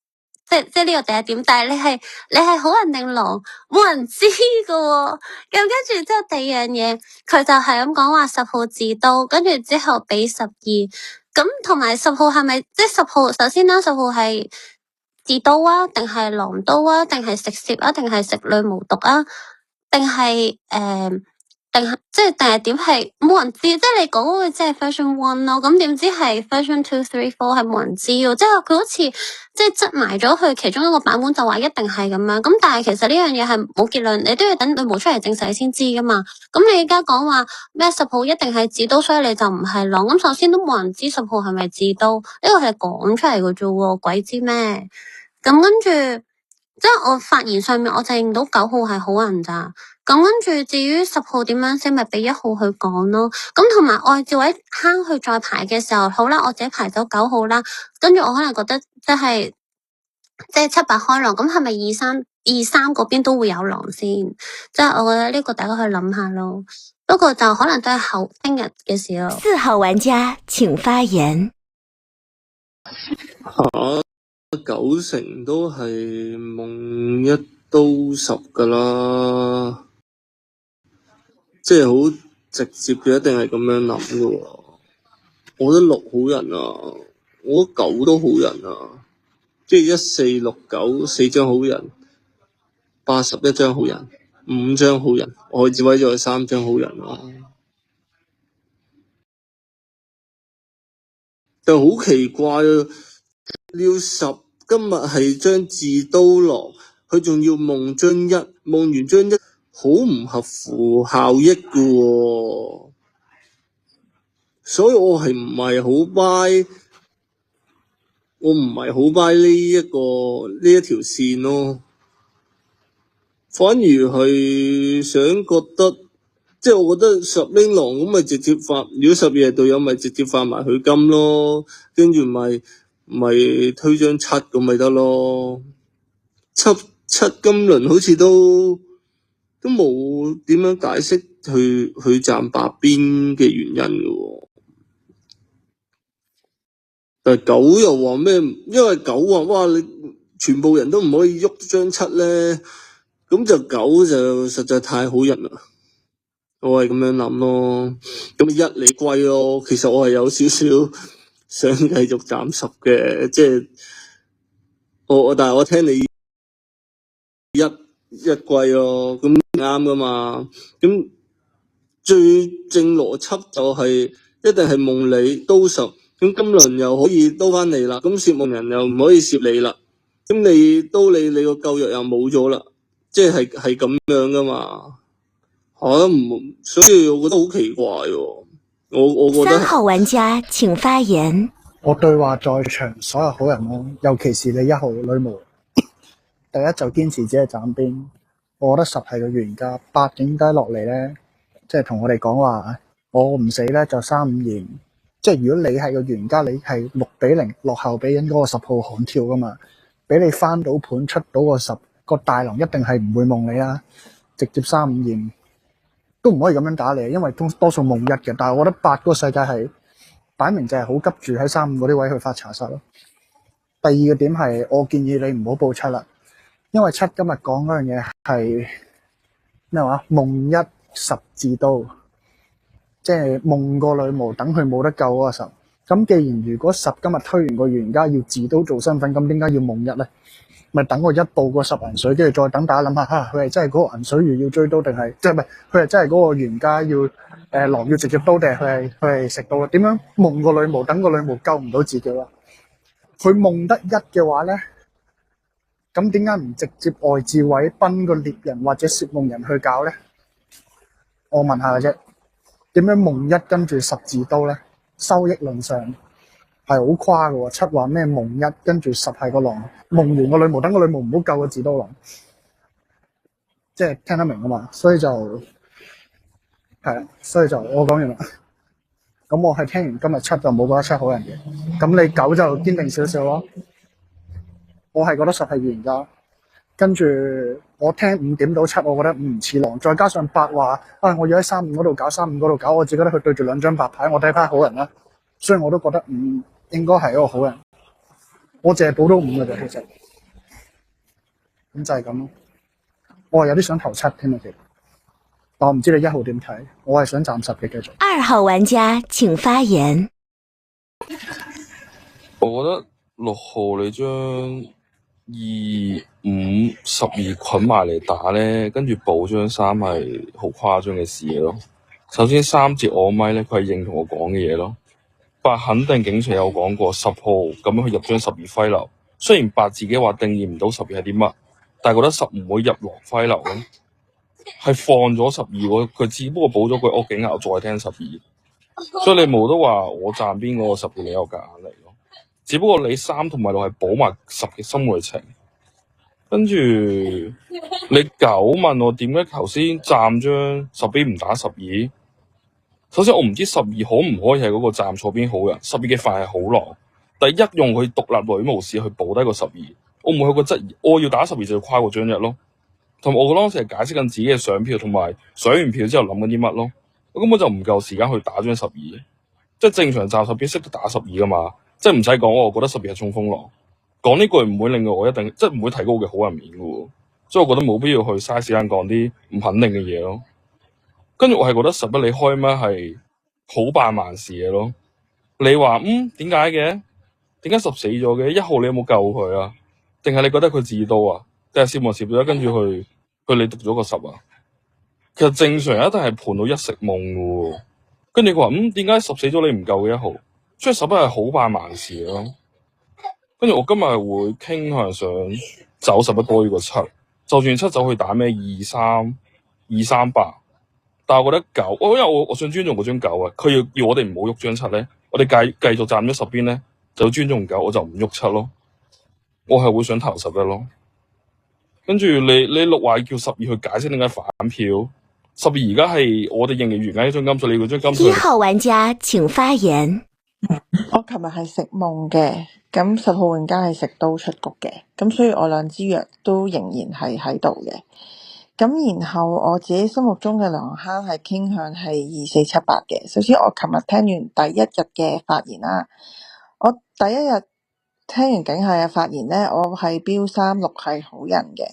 即係呢個第一點，但係你係好人定狼，冇人知噶喎。咁跟住之後第二樣嘢，佢就係咁講話10號自刀，跟住之後俾12，咁同埋10號係咪即係10號？首先啦，10號係自刀啊，定係狼刀啊，定係食攝啊，定係食女巫毒啊，定係定係點係冇人知，即係你講嗰個即係 version 1咯，咁點知係 version 2、3、4係冇人知喎，即係佢好似即係執埋咗佢其中一個版本就話一定係咁樣，咁但係其實呢樣嘢係冇結論，你都要等女巫出嚟證實先知噶嘛，咁你而家講話咩10號一定係自刀，所以你就唔係狼，咁首先都冇人知10號係咪自刀，呢個係講出嚟嘅啫喎，鬼知咩？咁跟住即係我發言上面我就認到9號係好人咋，咁跟住至於10號點樣先咪俾1號去講咯，咁同埋愛智位坑佢再排嘅時候，好啦，我自己排咗9號啦，跟住我可能覺得即係7、8開狼，咁係咪二三嗰邊都會有狼先？即係我覺得呢個大家去諗下咯，不過就可能都係聽日嘅事咯。4號玩家請發言。90%都係夢1刀10噶啦，即係好直接嘅，一定係咁樣諗噶喎。我覺得6好人啊，我覺得9都好人啊，即係1、4、6、9 4張好人，81張好人，5張好人，愛智位仲有3張好人啊。但係好奇怪啊！你要10今日係張自刀落，佢仲要夢張1，夢完張1好唔合乎效益嘅喎，所以我係唔係好 buy，我唔係好 buy 呢一條線咯，反而係想覺得，即係我覺得10拎狼咁咪直接發，如果12係隊友咪直接發埋佢金咯，跟住咪推張7咁咪得咯。七今輪好似都冇點樣解釋去站白邊嘅原因嘅喎。但係9又話咩？因為9話哇，你全部人都唔可以喐張7咧，咁就9就實在太好人啦。我係咁樣諗咯。咁1你歸咯，其實我係有少少想繼續斬10嘅，即係但係我聽你。日季咯，咁啱噶嘛。咁最正邏輯就係一定係夢你刀十，咁今輪又可以刀翻你啦，咁攝夢人又唔可以攝你啦，咁你刀你個救藥又冇咗啦，即係咁樣噶嘛。所以我覺得好奇怪喎。我覺得3號玩家請發言。我對話在場所有好人咯，尤其是你1號女巫，第一就堅持只係斬邊，我覺得10係個原價，8點低落嚟咧，即係同我哋講話，我唔死咧就3-5驗，即係如果你係個原價，你係6-0落後俾緊嗰個10號悍跳噶嘛，俾你翻到盤出到個10個大狼一定係唔會夢你啦，直接3-5驗都唔可以咁樣打你，因為多數夢1嘅，但係我覺得8個世界係擺明就係好急住喺3-5嗰啲位去發查實咯。第二個點係我建議你唔好報7啦，因為7今日講嗰樣嘢係咩話？夢1 10字刀，即係夢個女巫等佢冇得救嗰個10。咁既然如果10今日推完個原家要自刀做身份，咁點解要夢1咧？咪等我一報個10銀水，跟住再等大家諗下嚇，佢係真係嗰個銀水魚要追刀定係即係唔係佢係真係嗰個原家要狼要直接刀定係佢係食刀？點樣夢個女巫等個女巫救唔到自己啊？佢夢得1嘅話咧，咁點解唔直接外置位奔個獵人或者攝夢人去搞咧？我問下嘅啫，點樣夢1跟住10字刀咧？收益論上係好誇嘅喎，7話咩夢1跟住10係個狼，夢完個女巫等個女巫唔好救個字刀狼，即係聽得明啊嘛，所以就我講完啦。咁我係聽完今日7就冇覺得7好人嘅，咁你9就堅定少少咯。我係覺得10係原價，跟住我聽5點到7，我覺得5唔似狼，再加上8話我要喺3-5嗰度搞3-5嗰度搞，我只覺得佢對住2張白牌，我睇翻好人啦，所以我都覺得5應該係一個好人。我淨係補到5嘅啫，其實咁就係咁咯。我係有啲想投7添啊，其實，但我唔知你1號點睇，我係想暫10嘅繼續。2號玩家請發言。我覺得6號你將2、5、12捆埋嚟打咧，跟住補張3係好誇張嘅事咯。首先3接我咪咧，佢係認同我講嘅嘢咯。8肯定警察有講過10號咁樣去入張12揮流，雖然8自己話定義唔到12係啲乜，但係覺得10唔會入狼揮流咯，係放咗12喎，佢只不過補咗句屋警校再聽12，所以你冇得話我站邊嗰個12你有夾硬嚟咯，只不過你3同埋6係補埋10嘅心愛情，跟住你9問我點解頭先站張10邊唔打12？首先我唔知12可唔可以係嗰個站錯邊好人，12嘅範係好狼，第一用佢獨立女巫士去補低個12，我唔會有個質疑，我要打12就要跨過張1咯。同埋我當時係解釋緊自己嘅上票，同埋上完票之後諗緊啲乜咯。我根本就唔夠時間去打張12，即係正常站10邊識得打12噶嘛，即係唔使講我覺得12係衝鋒狼，講呢句唔會令到我一定即係唔會提高我嘅好人面噶喎，所以我覺得冇必要去嘥時間講啲唔肯定嘅嘢咯。跟住我係覺得11你開咩係好辦萬事嘅咯。你話點解嘅？點解10死咗嘅？1號你有冇救佢啊？定係你覺得佢自刀啊？定係攝冇攝咗？跟住佢你讀咗個10啊？其實正常一定係盤到1食夢嘅喎。跟住佢話點解10死咗你唔救嘅1號？所以11係好辦萬事咯。跟住我今日係會傾向想走11多於個7，就算7走去打咩2-3、2-3-8。但係我覺得9，因為我想尊重嗰張9啊，佢要我哋唔好喐張7咧，我哋繼續站咗10邊咧，就要尊重9，我就唔喐7咯。我係會想投11咯。跟住你6話叫12去解釋點解反票，12而家係我哋認為原價一張金水，你嗰張金水。1號玩家請發言。我琴日係食夢嘅，咁10號玩家係食刀出局嘅，咁所以我2支藥都仍然係喺度嘅。咁然後我自己心目中嘅狼坑係傾向係2478嘅。首先我琴日聽完第1日嘅發言啦，我第1日聽完警校嘅發言咧，我係標36係好人嘅。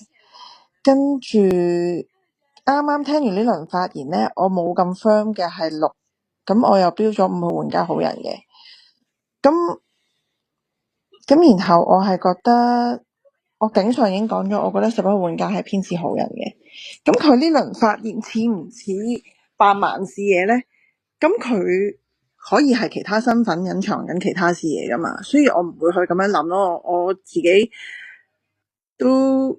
跟住啱啱聽完呢輪發言咧，我冇咁 firm 嘅係6，咁我又標咗5號玩家好人嘅。咁然後我係覺得我頂上已經講咗，我覺得11號玩家係偏似好人嘅。咁佢呢輪發言似唔似扮盲視野呢？咁佢可以係其他身份隱藏緊其他視野噶嘛，所以我唔會去咁樣諗咯。我自己都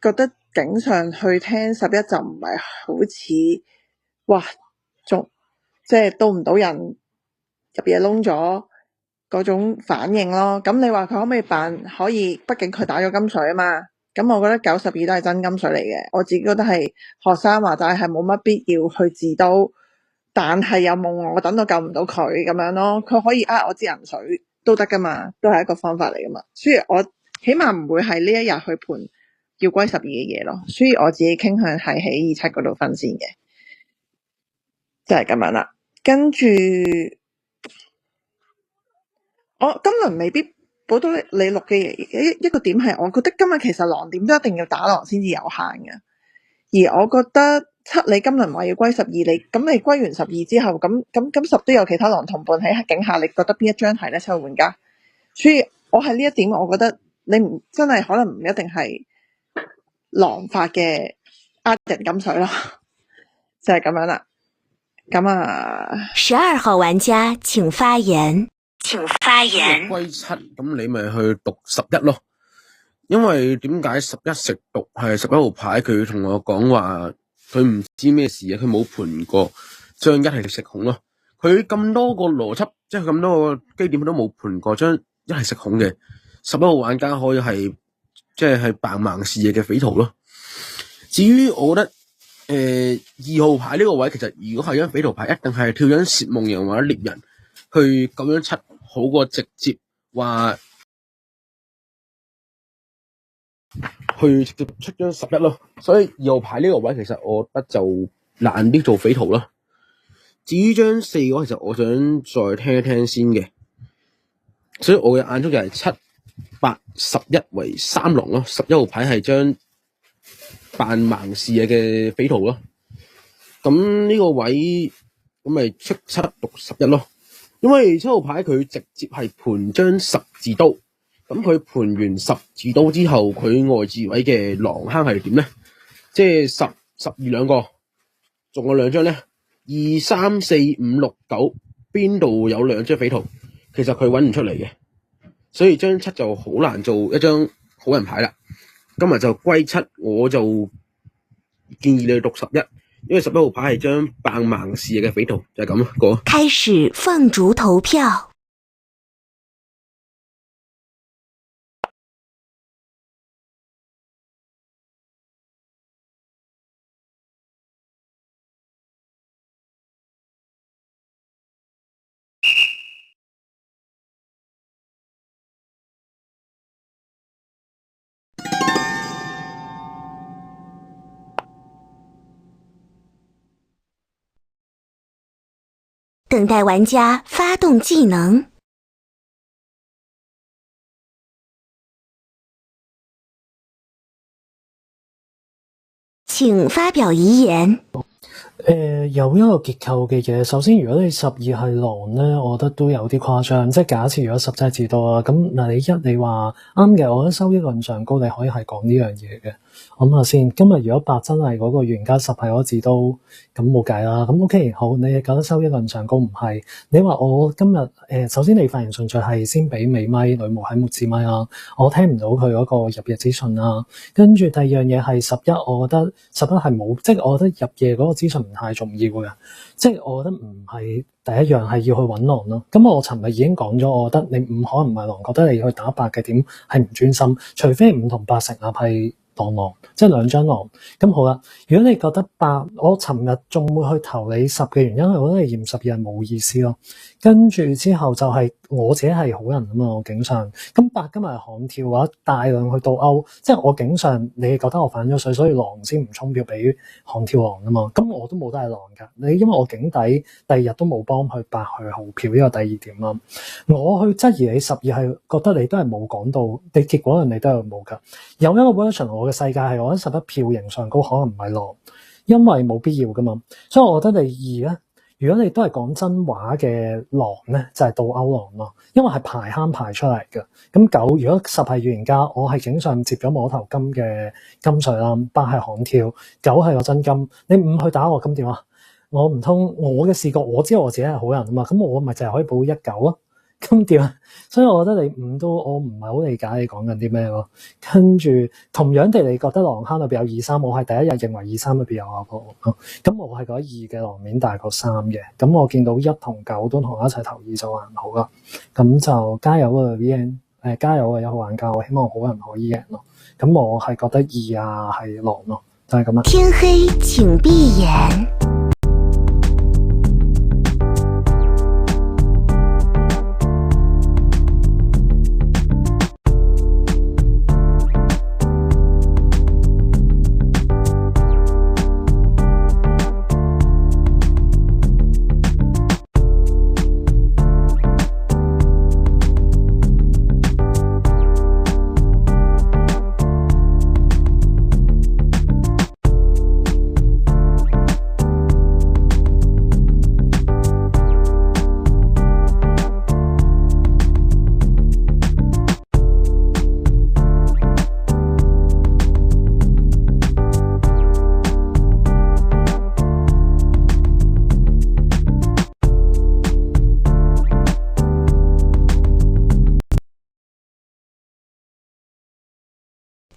覺得頂上去聽11就唔係好似哇，仲即係到唔到人入嘢窿咗嗰種反應咯。咁你話佢可唔可以扮可以？畢竟佢打咗金水啊嘛。咁我覺得912都係真金水嚟嘅。我自己覺得係學生話齋係冇乜必要去自刀，但係有冇我等到救唔到佢咁樣咯。佢可以我支銀水都得噶嘛，都係一個方法嚟噶嘛。所以我起碼唔會係呢一日去盤要歸12嘅嘢咯。所以我自己傾向係喺27嗰度分先嘅，就係咁樣啦。跟住我今輪未必補到你錄嘅一個點係，我覺得今日其實狼點都一定要打狼先至有限嘅。而我覺得7你今輪話要歸12，你歸完12之後，咁10都有其他狼同伴喺境下，你覺得邊一張係咧？7號玩家，所以我係呢一點，我覺得你唔真係可能唔一定係狼發嘅人金水咯，就係咁樣啦。咁12號玩家請發言。請發言。歸7，咁你咪去讀11咯。因為點解11食毒係11號牌？佢同我講話，佢唔知咩事啊，佢冇盤過，將1係食孔咯。佢咁多個邏輯，即係咁多個基點，佢都冇盤過，將1係食孔嘅11號玩家可以係即係扮盲視野嘅匪徒咯。至於我覺得2號牌呢個位，其實如果係張匪徒牌，一定係跳張竊夢人或者獵人去咁樣7，好過直接話去直接出張11咯。所以2號牌呢個位，其實我覺得就難啲做匪徒咯。至於張4嘅話，其實我想再聽一聽先嘅。所以我嘅眼中就係7、8、11為3狼咯。11號牌係張扮盲視野嘅匪徒咯。咁呢個位咁咪出7讀11咯。因為7號牌佢直接係盤張10字刀，咁佢盤完10字刀之後，佢外置位嘅狼坑係點咧？即係10、12兩個，仲有2張咧，2、3、4、5、6、9，邊度有2張匪徒？其實佢揾唔出嚟嘅，所以張7就好難做一張好人牌啦。今日就歸7，我就建議你讀11。因為11號牌係張扮盲視野嘅匪徒，就係咁咯。過。開始放逐投票。等待玩家发动技能。請發表遺言。有一個結構嘅嘢。首先，如果你12係狼咧，我覺得都有啲誇張。即係假設如果10真係至多啦，咁嗱你話啱嘅，我覺得收益論上高，你可以係講呢樣嘢嘅。諗下先，今日如果8真係嗰個原加10係嗰字都咁冇計啦。咁 OK 好，你覺得收益論上高唔係？你話我今日首先你發言順序係先俾尾咪女巫喺木字咪啦，我聽唔到佢嗰個入夜資訊啦。跟住第二樣嘢係11，我覺得11係冇，即係我覺得入夜嗰個資訊唔太重要嘅，即係我覺得唔係第一樣係要去揾狼咯。咁我尋日已經講咗，我覺得你5可能唔係狼，覺得你去打8嘅點係唔專心，除非5同8成立係狼，即係2張狼。咁好啦，如果你覺得8，我尋日仲會去投你10嘅原因係我覺得你驗12係冇意思咯。跟住之後就係我自己係好人啊嘛，我警上咁8今日係悍跳嘅話，大量去倒勾，即係我警上你覺得我反咗水，所以狼先唔衝票俾悍跳狼啊嘛。咁我都冇得係狼㗎，你因為我警底第二日都冇幫佢8去號票，呢個第二點啦。我去質疑你12係覺得你都係冇講到，你結果人哋都係冇㗎。有一個 version 我嘅世界係我覺得11票型上高可能唔係狼，因為冇必要㗎嘛。所以我覺得你2咧。如果你都係講真話嘅狼咧，就係、倒勾狼咯，因為係排坑排出嚟嘅。咁9如果10係預言家，我係警上接咗摸頭金嘅金水啦，8係悍跳，9係個真金，你5去打我，咁點啊？我唔通我嘅視覺，我知道我自己係好人啊嘛，咁我咪就係可以保19啊？咁點啊？所以我覺得你5都我唔係好理解你講緊啲咩咯。跟住同樣地，你覺得狼坑裏邊有2、3，我係第一日認為2、3裏邊有阿婆咯。咁我係覺得2嘅狼面大過3嘅。咁我見到1同9都同我一齊投2就還好啦。咁就加油啊 VN， 加油啊1號玩家，我希望好人可以贏咯。咁我係覺得2啊係狼咯，就係咁啦。天黑請閉眼。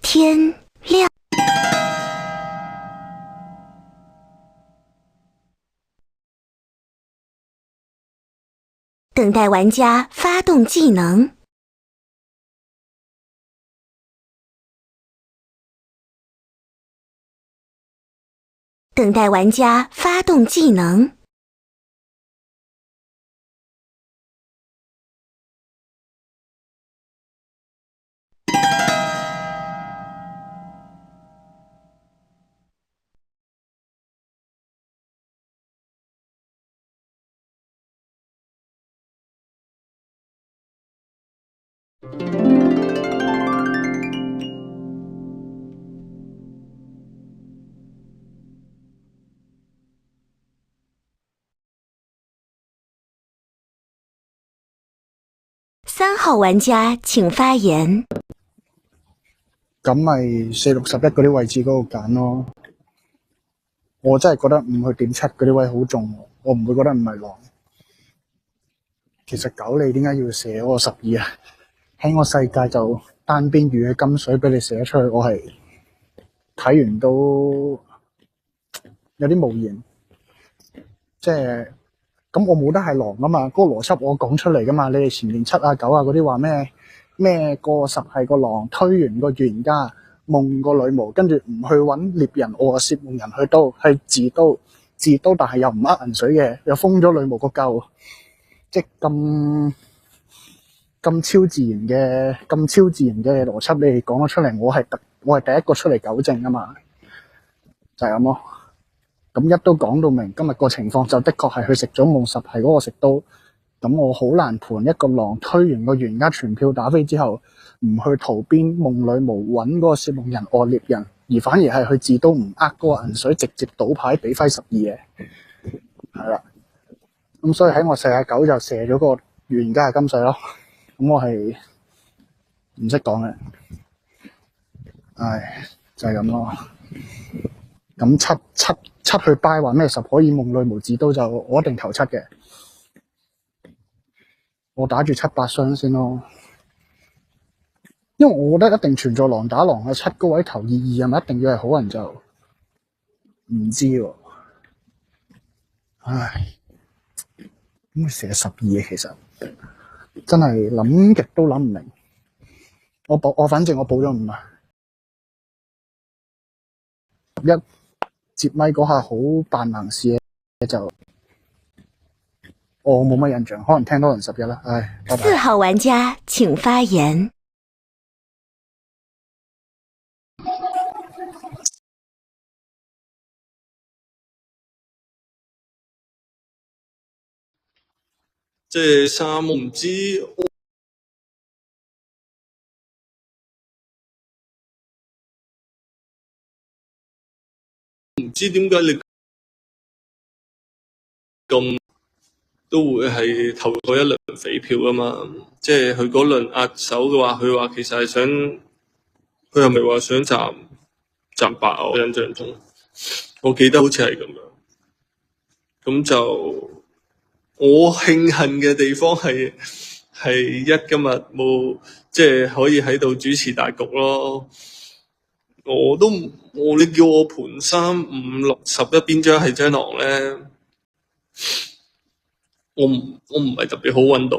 天亮，等待玩家发动技能。等待玩家发动技能。3號玩家請發言。咁咪4、6、11嗰啲位置嗰度揀咯。我真係覺得5去點7嗰啲位好重，我唔會覺得5係狼。其實9你點解要射嗰個12啊？喺我世界就單邊魚嘅金水俾你射出去，我係睇完都有啲無言。即係咁，我冇得係狼啊嘛，嗰個邏輯我講出嚟噶嘛。你哋前面7啊9啊嗰啲話咩個10係個狼，推完個預言家夢個女巫，跟住唔去揾獵人，我攝夢人去刀，係自刀，但係又唔呃銀水嘅，又封咗女巫個夠，即係咁超自然嘅邏輯，你哋講咗出嚟，我係第一個出嚟糾正啊嘛，就係咁咯。咁一都講到明，今日個情況就的確係佢食咗夢10係嗰個食刀，咁我好難盤一個狼推完個預言家全票打飛之後，唔去逃邊夢女巫揾嗰個攝夢人惡獵人，而反而係去自刀唔呃嗰個銀水，直接倒牌俾揮12嘅，係啦。咁所以喺我49就射咗個預言家係金水咯。咁我係唔識講嘅，唉，就係咁咯。咁七去掰話咩10可以夢女巫自刀，就我一定投7嘅。我打住7、8雙先咯，因為我覺得一定存在狼打狼嘅7個位投2係咪一定要係好人就唔知喎。唉，咁佢射12嘅其實真係諗極都諗唔明。我反正我報咗5啊。11接咪嗰下好扮盲事嘅就我冇乜印象，可能聽多人11啦。唉，拜拜。4號玩家請發言。即係3，我唔知，唔知點解你咁都會係投過一輪肥票啊嘛。即係佢嗰輪壓手嘅話，佢話其實係想，佢係咪話想賺8啊？我印象中，我記得好似係咁樣。咁就我慶幸嘅地方係今日冇即係可以喺度主持大局咯。你叫我盤3、5、6、11邊張係張狼咧，我唔係特別好揾到，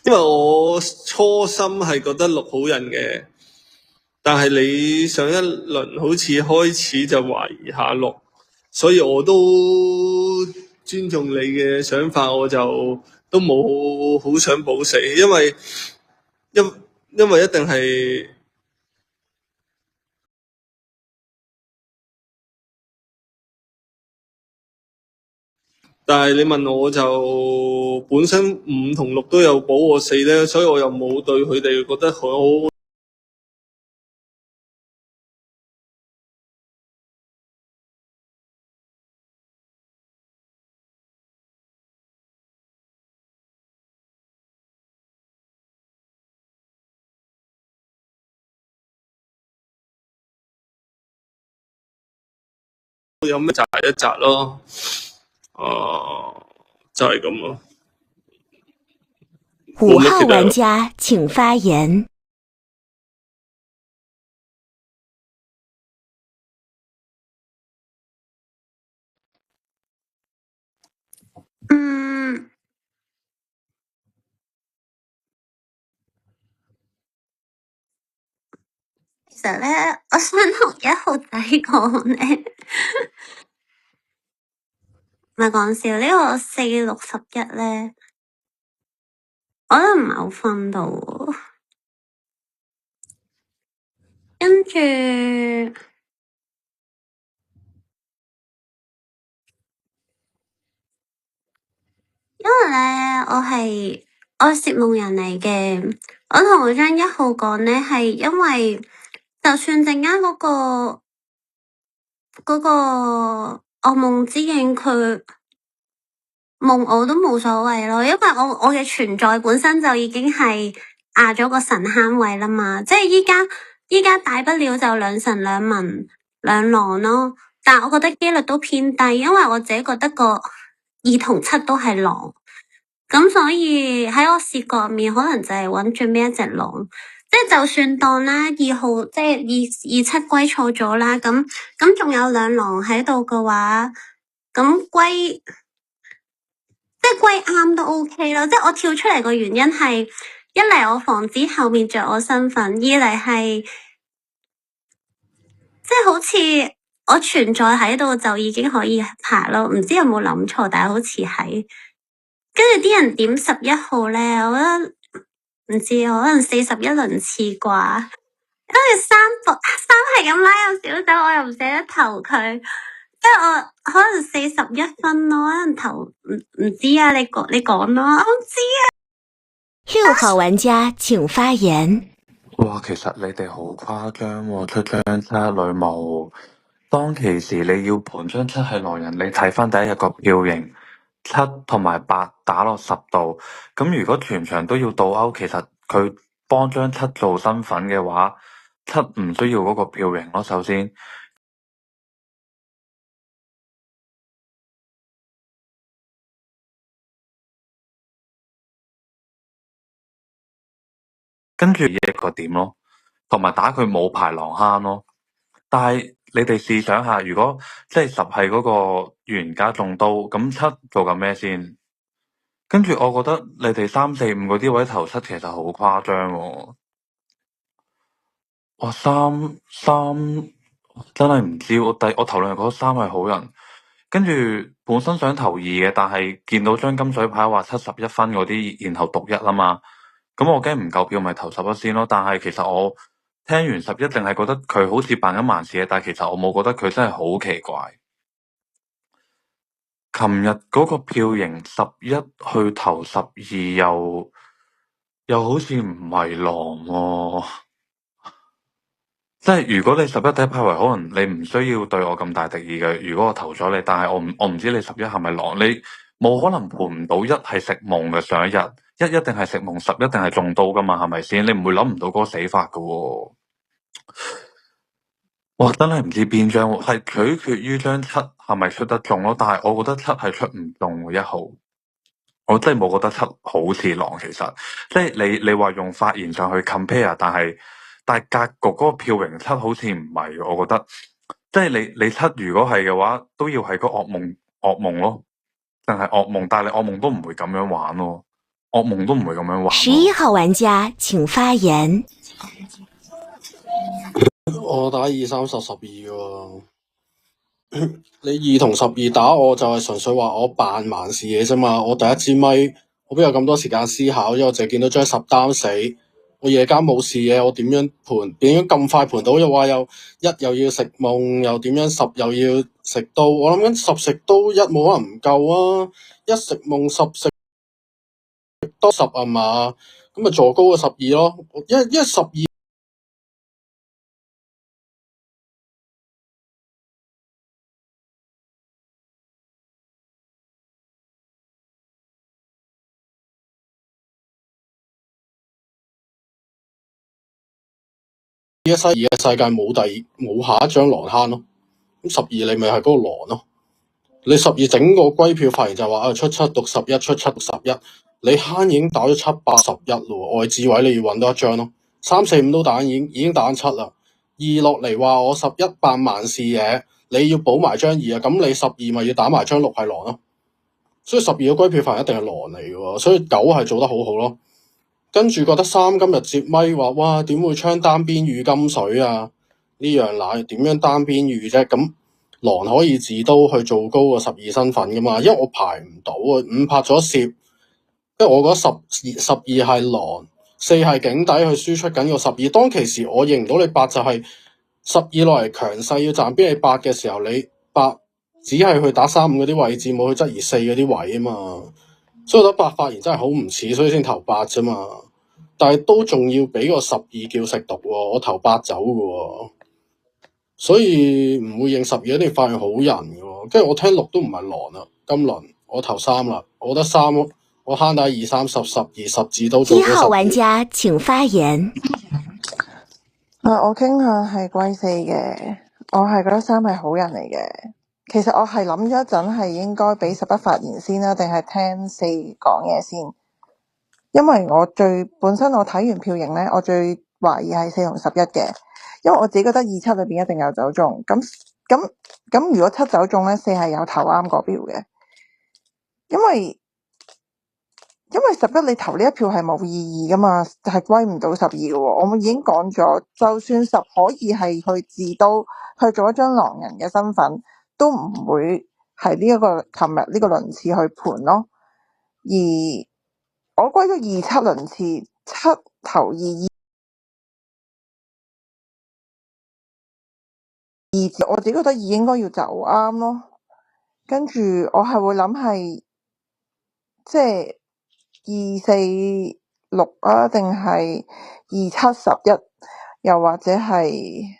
因為我初心係覺得6好人嘅，但係你上一輪好似開始就懷疑下6，所以我都尊重你嘅想法，我就都冇好想保死，因為一定係。但係你問我就本身5同6都有保我4咧，所以我又冇對佢哋覺得好。有咩摘一摘咯，就係咁咯。5號玩家請發言。其實咧，我想同1號仔講咧，唔係講笑，呢個4、6、11咧，我都唔係好分到喎。跟住，因為咧，我係攝夢人嚟嘅，我同我張1號講咧，係因為就算陣間嗰個噩夢之影佢夢我都冇所謂咯，因為我嘅存在本身就已經係壓咗個神坑位啦嘛，即係依家大不了就兩神兩文兩狼咯，但我覺得機率都偏低，因為我自己覺得個2同7都係狼，咁所以喺我視覺入面可能就係揾最尾一隻狼，即係就算當啦2號即係27歸錯咗啦，咁仲有2狼喺度嘅話，咁歸啱都 OK 咯，即係我跳出嚟個原因係一嚟我防止後面着我身份，二嚟係即係好似我存在喺度就已經可以爬咯，唔知有冇諗錯，但係好似係。跟住啲人點11號咧，我覺得唔知可能41輪次啩，跟住3係咁拉有小手，我又唔捨得投佢。即係我可能41分咯，可能投唔知啊，你講咯，我唔知啊。6號玩家請發言。哇，其實你哋好誇張喎，出張7女巫。當其時你要盤張7係狼人，你睇翻第一日個票型7同埋8打落10度，咁如果全場都要倒勾，其實佢幫張7做身份嘅話，7唔需要嗰個票型咯，首先。跟住一個點咯，同埋打佢冇牌狼坑咯。但係你哋試想下，如果即係10係嗰個預言家中刀，咁7做緊咩先？跟住我覺得你哋3、4、5嗰啲位投7其實好誇張喎。哇，3真係唔知，我頭兩日覺得3係好人，跟住本身想投2嘅，但係見到張金水牌話71分嗰啲，然後讀1啊嘛。咁我驚唔夠票，咪投11先咯。但係其實我聽完11，淨係覺得佢好似扮緊萬事嘅，但係其實我冇覺得佢真係好奇怪。琴日嗰個票型11去投12，又好似唔係狼喎，即係如果你11睇派位，可能你唔需要對我咁大敵意嘅。如果我投咗你，但係我唔知你11係咪狼，你冇可能盤唔到1係食夢嘅。上一日1一定係食夢，10一定係中刀噶嘛，係咪先？你唔會諗唔到嗰個死法噶喎。哇！真係唔知邊張喎，係取決於張7係咪出得中咯。但係我覺得7係出唔中喎，1號。我真係冇覺得7好似狼，其實即係你話用發言上去 compare，但係格局嗰個票型7好似唔係，我覺得即係你7如果係嘅話，都要係個噩夢咯，淨係噩夢，但係你噩夢都唔會咁樣玩咯，噩夢都唔會咁樣玩咯。11號玩家請發言。我打2、3、10、12喎。你2同12打我就係純粹話我扮盲視嘢啫嘛。我第一支咪我邊有咁多時間思考，因為我淨係見到張10擔死，我夜間冇視野，我點樣盤？點樣咁快盤到？又話又1又要食夢，又點樣10又要食刀？我諗緊10食刀1冇可能唔夠啊！1食夢10食刀10啊嘛，咁咪坐高個12咯。因為12。而家世界冇下一張狼坑咯，咁12你咪係嗰個狼咯。你12整個歸票發言就話出7讀11，出7讀11，你坑已經打咗7、8、11咯。外置位你要揾多一張咯，3、4、5都打已經打緊7啦。2落嚟話我11扮盲視野，你要補埋張2啊，咁你12咪要打埋張6係狼咯。所以12個歸票發言一定係狼嚟嘅喎，所以9係做得好好咯。跟住覺得3今日接咪話，哇點會槍單邊遇金水啊？呢樣嗱點樣單邊遇啫？咁狼可以自刀去做高個12身份噶嘛？因為我排唔到啊，5拍咗攝，因為我覺得12係狼，4係警底去輸出緊個12。當其時我認唔到你8就係12落嚟強勢要站邊你8嘅時候，你8只係去打3、5嗰啲位置，冇去質疑4嗰啲位啊嘛。所以我覺得8發言真係好唔似，所以先投8啫嘛。但係都仲要俾個12叫食毒喎，我投8走嘅喎，所以唔會認12一定發現好人嘅喎。跟住我聽6都唔係狼啦，今輪我投3啦，我覺得3我慳打2、3、10、12、10字都做到12。1號玩家請發言。我傾向係歸4嘅，我係覺得3係好人嚟嘅。其實我係諗咗一陣係應該俾11發言先啦，定係聽4講嘢先。因為本身我睇完票型咧，我最懷疑係4同11嘅，因為我自己覺得2、7裏邊一定有走中，咁如果7走中咧，4係有投啱個票嘅，因為11你投呢一票係冇意義噶嘛，係歸唔到12嘅喎。我已經講咗，就算10可以係去自刀去做一張狼人嘅身份，都唔會係呢一個琴日呢個輪次去盤咯，而我歸咗2、7輪次，7投2，我自己覺得2應該要走啱咯。跟住我係會諗係即係2、4、6啊，定係2、7、11，又或者係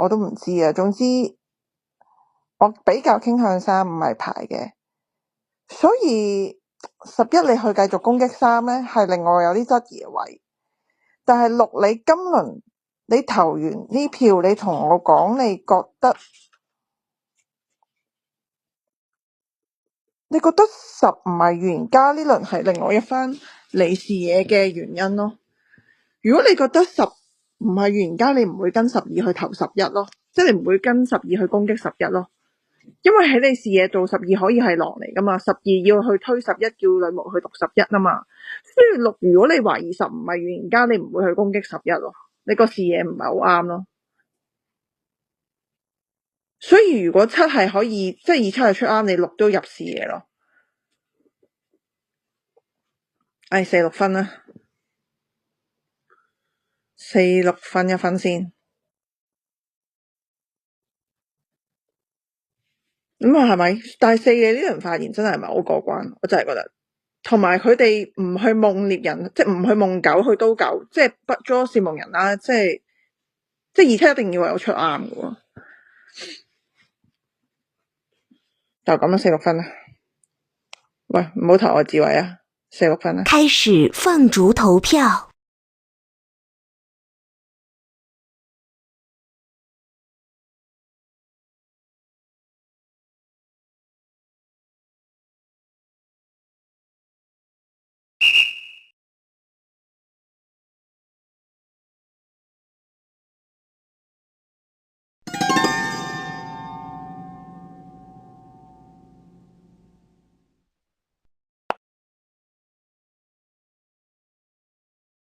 我都唔知啊。總之我比較傾向3、5係排嘅，所以11你去繼續攻擊3咧，係令我有啲質疑嘅位。但係6你今輪你投完呢票，你同我講你覺得10唔係預言家，呢輪係另外一番你視野嘅原因咯。如果你覺得10唔係預言家，你唔會跟12去投11咯，即係你唔會跟12去攻擊11咯。因為喺你視野做12可以係狼嚟噶嘛，12要去推11，叫女巫去讀11啊嘛。所以6如果你懷疑10唔係預言家，你唔會去攻擊11咯，你個視野唔係好啱咯。所以如果7係可以，即係2、7係出啱，你6都入視野咯。4、6分啦，4、6分1分先。咁係咪？但係4嘅呢輪發言真係唔係好過關，我真係覺得。同埋佢哋唔去夢獵人，即係唔去夢狗，去刀狗，即係不捉是夢人啦，即係即係27一定要有出啱嘅喎。就咁啦，46分啦。喂，唔好投我智慧啊，46分啦。開始放逐投票。